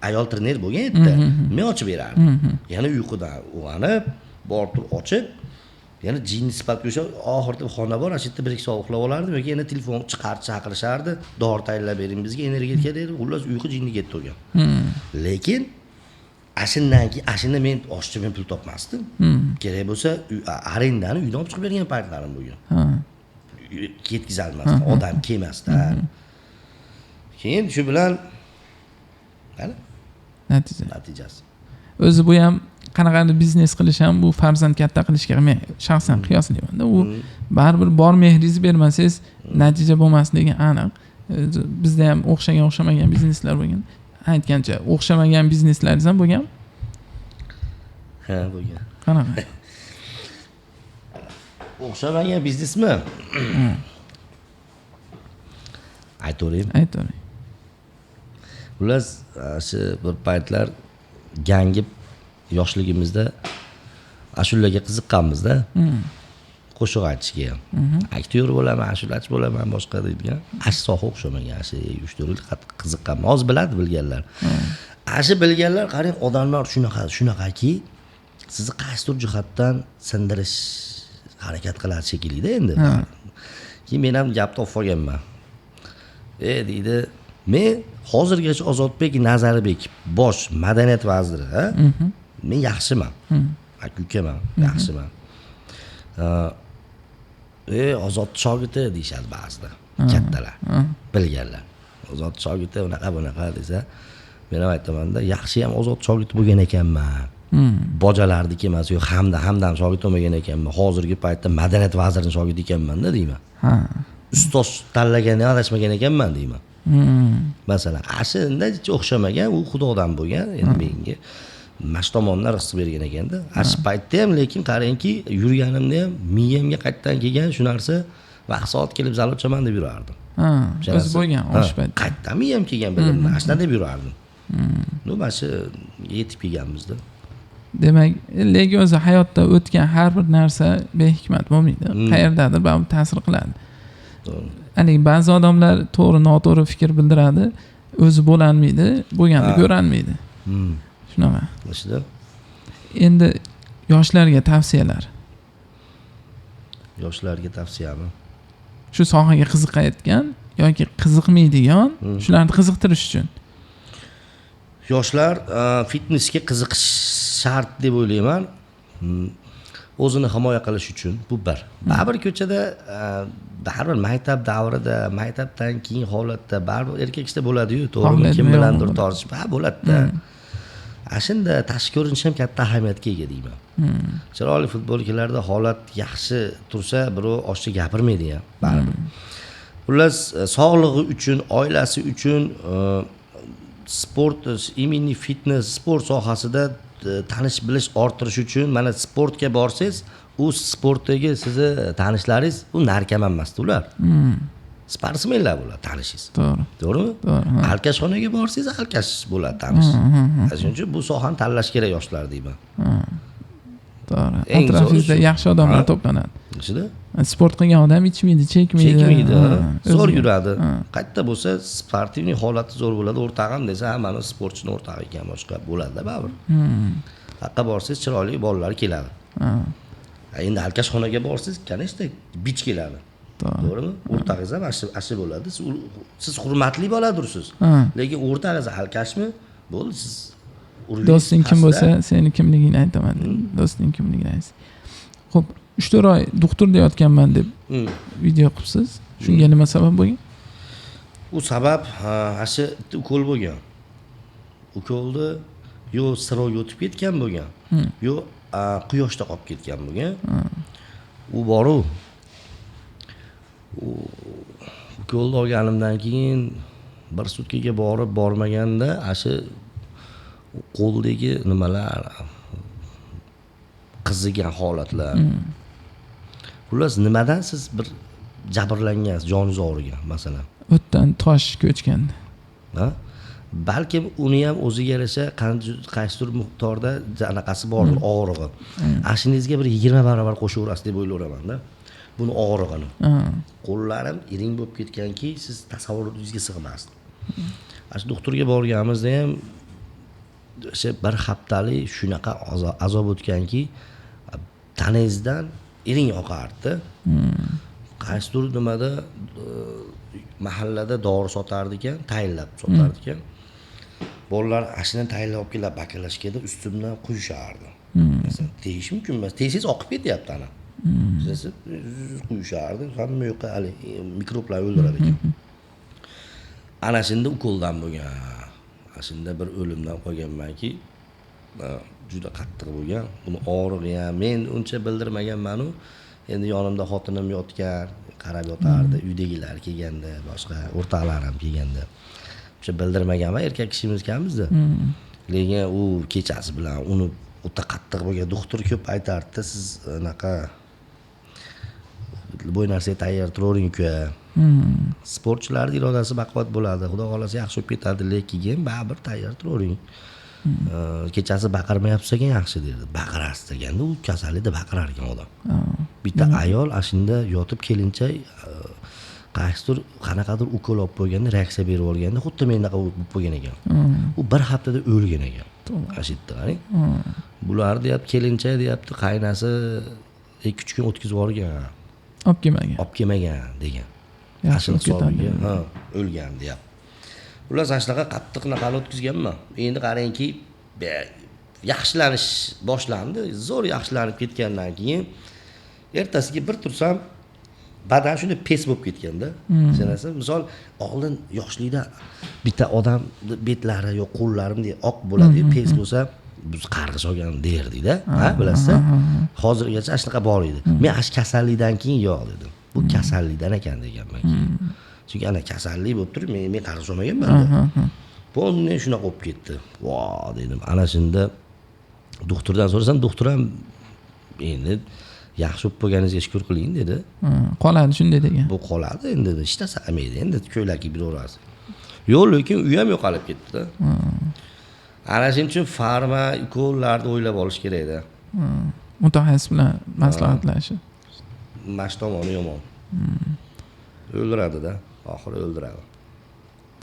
Ayol trener bo'lgan edi. Men ochib berardim. Yana uyqudan uyg'onib, borib turib ochib, yana jinni sifatga o'sha oxirida xona bor, ashitda 1-2 soat uxlab olardim, yoki yana telefon chiqarib chaqirishardi, dori tayyorlab bering bizga, energetika deydi, xullas uyqu jinni ketdi turgan. Lekin ashunda men oshchiman pul topmasdim. Kerak bo'lsa arendani uydan olib chiqib bergan paytlarim bo'lgan. Ketkizalmasdan, odam kelmasdan. Keyin shu bilan natijasi. O'zi bu ham qanaqadir biznes qilish ham bu farzand katta qilishga men shaxsan qiyoslayman-da. U baribir bor mehringizni bermasangiz natija bo'lmasligi aniq. Bizda ham o'xshamagan bizneslar bo'lgan. Aytgancha o'xshamagan bizneslaringiz ham bo'lgan? Ha, bo'lgan. Qanaqa? O'xshamagan biznesmi? Aytavering. Xullas, shu bir paytlar gangib yoshligimizda ashulaga qiziqqanmiz-da. Qo'shiq aytishga ham. Aktyor bo'laman, ashulachi bo'laman, boshqa deydigan. Ash soha o'xshamagan, shu 3-4 yil qiziqqanman. Hozir biladi bilganlar. Ashi bilganlar qarang, odamlar shunaqaki, sizni qaysidir jihatdan sindirish harakat qiladi shekilli-da endi. Keyin men ham gapni olib qolganman. Deydi, men hozirgacha Ozodbek Nazarbek bosh madaniyat vaziri, men yaxshiman. Aka-ukaman, yaxshiman. Ozod shogirdi deyshadi ba'zida, kattalar, bilganlar. Ozod shogirdi bunaqa desa, men ham aytaman-da, yaxshi ham Ozod shogirdi bo'lgan ekanman. Bojalardiki emas, yo'q, hamdam shogird bo'lmagan ekanman. Hozirgi paytda madaniyat vazirining shogirdi ekanman-da deyman. Ustoz tanlagandan adashmagan ekanman deyman. Masalan, aslida hech o'xshamagan, u xudodan bo'lgan, endi menga mash tomondan rizq bergan ekanda. Ash paytda ham lekin qarangki, yurganimda ham miyamga qaytdan kelgan shu narsa vaqt soat kelib zal ochaman deb yurardim. O'zi bo'lgan o'sha paytda. Qaytdan miyam kelgan bilimni ashna deb yurardim. Ну mana shu yetib kelganmizda. Demak, lekin o'zi hayotda o'tgan har bir narsa behikmat bo'lmaydi. Qayerdadir baribir ta'sir qiladi. To'g'ri. Ya'ni ba'zi odamlar to'g'ri noto'g'ri fikr bildiradi, o'zi bo'lolmaydi, bo'lganini ko'rolmaydi. Shunaqa. Ishda Endi yoshlarga tavsiyalar. yoshlarga tavsiyami? Shu sohaga qiziqayotgan yoki qiziqmaydigan, shularni qiziqtirish uchun. Yoshlar fitnessga qiziqish shart deb o'ylayman. O'zini himoya qilish uchun bu bir. Baribir ko'chada baribir maktab davrida, maktabdan keyin holatda baribir erkak ishda bo'ladi-yu, to'g'rimi? Kim bilandir tortish, bo'ladi-da. Ashunda tashqi ko'rinish ham katta ahamiyatga ega deyman. Chiroyli futbolchilarda holat yaxshi tursa, birov oshcha gapirmaydi ham, baribir. Xullas, sog'lig'i uchun, oilasi uchun sport, immuniy fitness, sport sohasida tanish bilish orttirish uchun mana sportga borsangiz, u sportdagi sizni tanishlaringiz u narkoman emasdi ular. Sportsmenlar bo'ladi tanishingiz. To'g'ri. To'g'rimi? To'g'ri. Alkashxonaga borsangiz, alkash bo'ladi tanish. Shuning uchun bu sohani tanlash kerak yoshlar deyman. To'g'ri. Eng zo'ri Atrofingizda shu. yaxshi odamlar to'planadi. Shunda Sport qilgan odam ichmaydi, chekmaydi. chekmaydi, zo'r o'ziga. yuradi. Qayerda bo'lsa sportivniy holati zo'r bo'ladi. O'rtag'im desa, mana sportchini o'rtag'i ekan, boshqa bo'ladi-da baribir. Haqqa borsangiz chiroyli bolalar keladi. Endi alkashxonaga borsangiz, конечно, bich keladi. To'g'rimi? O'rtag'iz ham ashi bo'ladi. Siz hurmatli bo'ladursiz. Lekin o'rtag'iz alkashmi? Bo'ldi, siz urlik. Do'sting kim bo'lsa, seni kimligingni aytaman. Do'sting kimligini aytasiz. Xo'p, 3-4 oy doktor deyotganman deb video qilibsiz. Shunga nima sabab bo'lgan? U sabab ashi ukol bo'lgan. Ukolni yo sirovga o'tib ketgan bo'lgan, yo quyoshda qolib ketgan bo'lgan. U boru ukolni olganimdan keyin bir sutkaga borib bormaganda ashi qo'ldagi nimalar qizigan holatlar. Xullas, nimadan siz bir jabrlangansiz, joningiz og'rigan masalan. O'tdan tosh ko'chganda. Ha? Balkim uni ham o'ziga yarasha qaysidir miqdorda anaqasi bordir, og'rig'i. Ashiningizga bir 20 barobar qo'shaverasiz deb o'ylayman-da. Buni og'rig'ini. Qo'llarim iring bo'lib ketganki, siz tasavvuringizga sig'masdi. Ash doktorga borganimizda ham o'sha bir haftalik shunaqa azob o'tganki, tanangizdan iring oqardi. Qaysidir nimada mahallada dori sotardi ekan, tayinlab sotardi ekan. Bolalar ashini tayinlab olib kelib bakalashganda ustimdan quyishardi. Masalan, tegish mumkin emas. Tegsangiz oqib ketyapti ana. Siz quyishardi, hamma yoqqa hali mikroblar o'ldiradi ekan. Ana shunda ukoldan bo'lgan. Shunda bir o'limdan qolganmanki, juda qattiq bo'lgan. Buni og'rig'i ham men uncha bildirmaganman-u. Endi yonimda xotinim yotgan, qarab yotardi, uydagilar kelganda, boshqa o'rtoqlarim kelganda. O'sha bildirmaganman, erkak kishimiz ekanmiz-da. Lekin u kechasi bilan uni o'ta qattiq bo'lgan. Doktor ko'p aytardi, siz anaqa bo'y narsaga tayyor turavering-ku. Sportchilarning irodasi baquvvat bo'ladi. Xudo xolasa yaxshi bo'lib ketadi, lekin baribir tayyor turavering. Kechasi baqirmayapsiz ekan yaxshi derdi. Baqirasiz deganda u kasallikda baqirar ekan odam. Bitta ayol ashunda yotib kelincha qaysidir qanaqadir ukol olib qo'yganda reaksiya berib olganda xuddi mendaqa bo'lib qo'ygan ekan. U bir haftada o'lgan ekan. Ashitdi, qarang. Bular deyapti, kelincha deyapti, qaynasi 2-3 kun o'tkazib yuborgan. Olib kelmagan. Olib kelmagan degan. Yaxshi bo'lib ketadi. O'lgan deyapti. Ular shunaqa qattiq naqal o'tkazganman. Endi qarangki, yaxshilanish boshlandi. Zo'r yaxshilanib ketgandan keyin ertasiga bir tursam, badan shunday pes bo'lib ketganda, tushunasiz? Misol, oldin yoshlikda bitta odam betlari yo qo'llarim deb oq bo'ladi, pes bo'lsa, biz qarg'ish olgan derdik-da, ha, bilasizmi? Hozirgacha shunaqa bor edi. Men ash kasallikdan keyin yo'q dedim. Bu kasallikdan ekan deganman keyin. Chunki ana kasallik bo'lib turib, men qarg'ish olmaganman-da. Bunday shunaqa bo'lib ketdi. Vo, dedim. Ana shunda doktordan so'rasam, doktor ham endi yaxshi bo'lib bo'lganingizga shukr qiling dedi. Qoladi shunday degan. Bu qoladi endi, hech narsa qilmaydi. Endi ko'ylak kiyib yuraverasiz. Yo'q, lekin u ham yo'qolib ketdi-da. Ana shuning uchun farma ukollarni o'ylab olish kerakda. Mutaxassis bilan maslahatlashib. Mana shu tomoni yomon. O'ldiradi-da, oxiri o'ldiradi.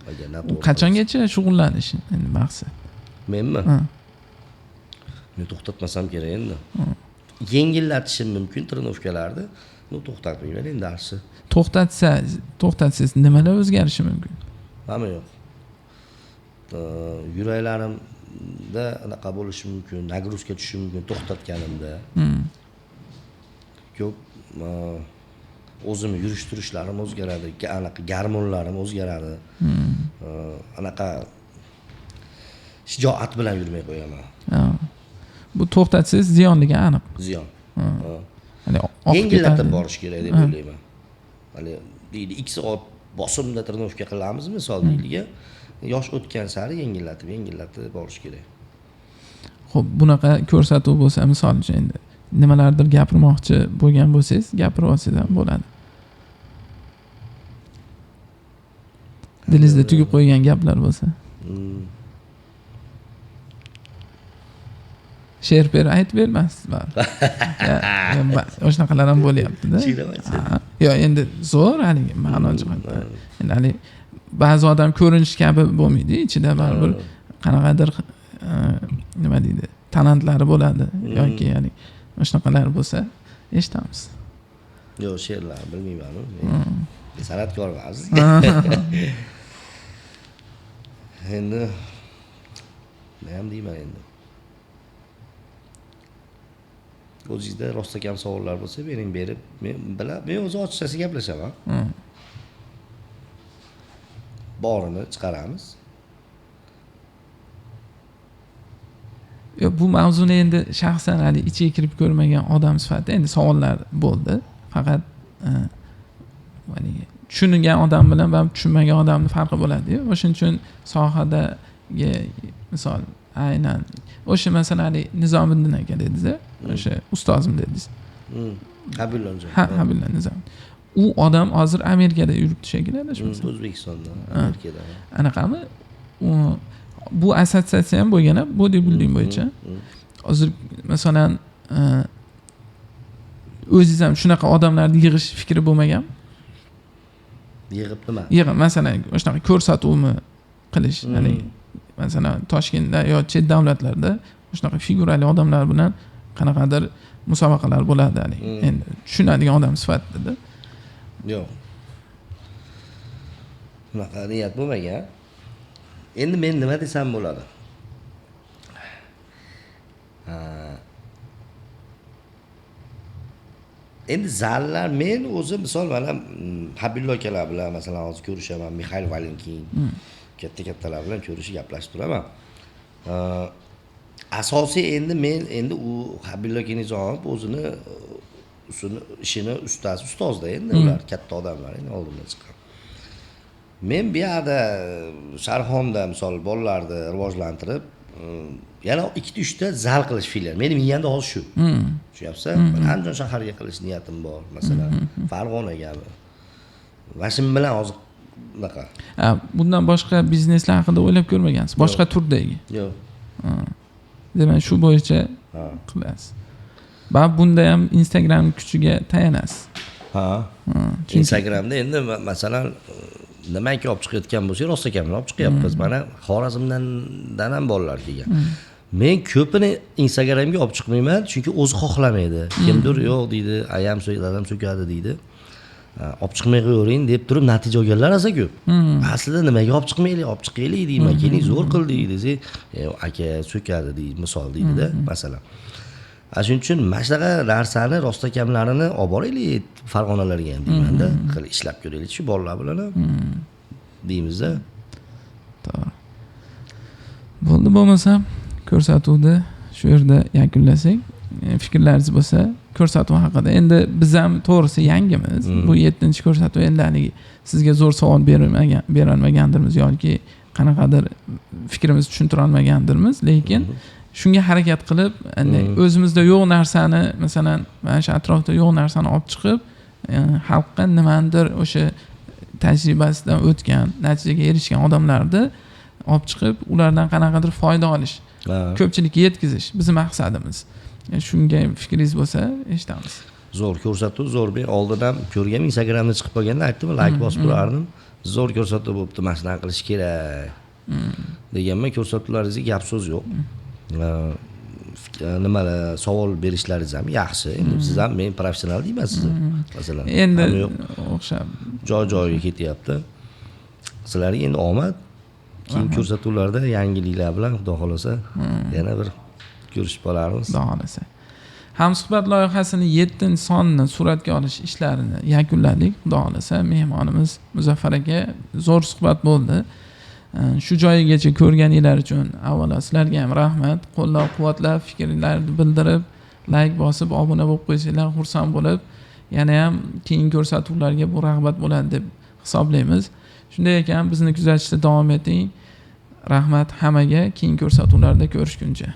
Agar noto'g'ri. Qachongacha shug'ullanish endi maqsad? Menmi? Men to'xtatmasam kerak endi. Yengillatishim mumkin trenirovkalarni. Men to'xtatmayman endi darsni. To'xtatsangiz nimalar o'zgarishi mumkin? Hamma yo'q. Yuraklarimda anaqa bo'lishi mumkin, nagruzka tushishi mumkin to'xtatganimda. Ko'p o'zimni yurish turishlarim o'zgaradi, anaqa gormonlarim o'zgaradi. Anaqa shijoat bilan yurmay qo'yaman. Bu to'xtatsangiz ziyonligi aniq. Ziyon. Ya'ni yengillatib borish kerak deb o'ylayman. Hali deydi 2 soat bosimda trenirovka qilamiz misol deyliga. Yosh o'tgan sari yengillatib borish kerak. Xo'p, bunaqa ko'rsatuv bo'lsa, misol uchun endi nimalardir gapirmoqchi bo'lgan bo'lsangiz, gapirib olsangiz ham bo'ladi. Dilingizda tugib qo'ygan gaplar bo'lsa. She'r aytib bermaysiz baribir. O'shanaqalar ham bo'lyapti-da. Yo'q, endi zo'r haligi ma'no jihatdan. Endi hali ba'zi odam ko'rinish kabi bo'lmaydi, ichida baribir qanaqadir nima deydi, talentlari bo'ladi yoki ya'ni o'shanaqalar bo'lsa eshitamiz. Yo'q, she'rlar bilmayman. Men san'atkorman. Endi men ham deyman endi. O'zingizda rostakam savollar bo'lsa, bering berib, men o'zi ochiqchasi gaplashaman. Borini chiqaramiz. Bu mavzuni endi shaxsan hali ichiga kirib ko'rmagan odam sifatida endi savollar bo'ldi. Faqat ya'ni tushungan odam bilan va tushunmagan odamning farqi bo'ladi-ku. O'shuning uchun sohadagi misol aynan o'sha masalan hali Nizomiddin aka dedingiz-a, o'sha ustozim dedingiz. Habillajon. Habilla Nizom. U odam hozir Amerikada yuribdi shekilli, shu O'zbekistonda, Amerikada. Anaqami? Bu assotsiatsiya ham bo'lgan, bodybuilding bo'yicha. Hozir masalan o'zingiz ham shunaqa odamlarni yig'ish fikri bo'lmagan? Yig'ib nima? Yig'ib masalan o'shanaqa ko'rsatuvni qilish, ya'ni masalan Toshkentda yo chet davlatlarda o'shanaqa figurali odamlar bilan qanaqadir musobaqalar bo'ladi hali. Endi tushunadigan odam sifatida. Yo'q. Bunaqa niyat bo'lmagan. Endi men nima desam bo'ladi? Endi zallar men o'zim misol mana Habilla akalar bilan masalan hozir ko'rishaman, Mikhail Valenkin katta-kattalar bilan ko'rishib gaplashib turaman. Asosiy endi men u Habilla Kenizonov o'zini ishini ustozda endi ular katta odamlar endi oldindan chiqqan. Men bu yerda Sharxonda misol bolalarni rivojlantirib, yana 2-3 ta zal qilish filial. Mening miyamda hozir shu. Tushunyapsiz? Andijon shaharga qilish niyatim bor, masalan, Farg'onaga. Va shu bilan hozir bunaqa. Bundan boshqa bizneslar haqida o'ylab ko'rmagansiz? Boshqa turdagi? Yo'q. Demak, shu bo'yicha qilasiz. Va bunda ham Instagram kuchiga tayanasiz. Instagramda endi masalan nimaki olib chiqayotgan bo'lsak, rostakamni olib chiqyapmiz. Mana Xorazmdan ham bolalar kelgan. Men ko'pini Instagramga olib chiqmayman, chunki o'zi xohlamaydi. Kimdir yo'q deydi, ayam so'kadi, so'kadi deydi. Olib chiqmay qo'ying deb turib natija olganlar asa ko'p. Aslida nimaga olib chiqmaylik, olib chiqaylik deyman, keling zo'r qildik desa, aka so'kadi deydi, misol deydi-da, masalan. Shuning uchun mana shunaqa narsani rostakamlarini olib boraylik Farg'onalarga ham deyman-da, qilib ishlab ko'raylik shu bolalar bilan deymiz-da. To'g'ri. Bo'ldi, bo'lmasa ko'rsatuvni shu yerda yakunlasak, fikrlaringiz bo'lsa ko'rsatuv haqida. Endi biz ham to'g'risi yangimiz. Bu 7-ko'rsatuv endi sizga zo'r savol berolmagandirmiz yoki qanaqadir fikrimizni tushuntira olmagandirmiz, lekin shunga harakat qilib, o'zimizda yo'q narsani, masalan, mana shu atrofda yo'q narsani olib chiqib, xalqqa nimandir o'sha tajribasidan o'tgan, natijaga erishgan odamlarni olib chiqib ulardan qanaqadir foyda olish, Ha. ko'pchilikka yetkazish bizni maqsadimiz. Shunga fikringiz bo'lsa eshitamiz. Zo'r ko'rsatuv, zo'r. Men oldin ham ko'rgan, Instagramda chiqib qolganda aytdim, like bosib turardim. Zo'r ko'rsatuv bo'pti, mana shunaqa qilish kerak. Deganman, ko'rsatuvlaringizga gap so'z yo'q. Nimalar savol berishlaringiz ham yaxshi. Endi siz ham men professional deyman sizni. Masalan, Endi hamma yo'q. o'xshab Joy-joyiga ketyapti. Sizlarga endi omad. Keyin ko'rsatuvlarda yangiliklar bilan xudo xolasa yana bir ko'rishib qolarmiz. Xudo xolasa. Hamsuhbat loyihasini 7-sonni suratga olish ishlarini yakunladik. Xudo xolasa mehmonimiz Muzaffar aka zo'r suhbat bo'ldi. Shu joyigacha ko'rganinglar uchun avvalo sizlarga ham rahmat. Qo'llab-quvvatlab, fikrlarni bildirib, like bosib, obuna bo'lib qo'ysanglar xursand bo'lib, yana ham keyingi ko'rsatuvlarga bu rag'bat bo'ladi deb hisoblaymiz. Shunday ekan, bizni kuzatishda davom eting. Rahmat hammaga. Keyingi ko'rsatuvlarda ko'rishguncha.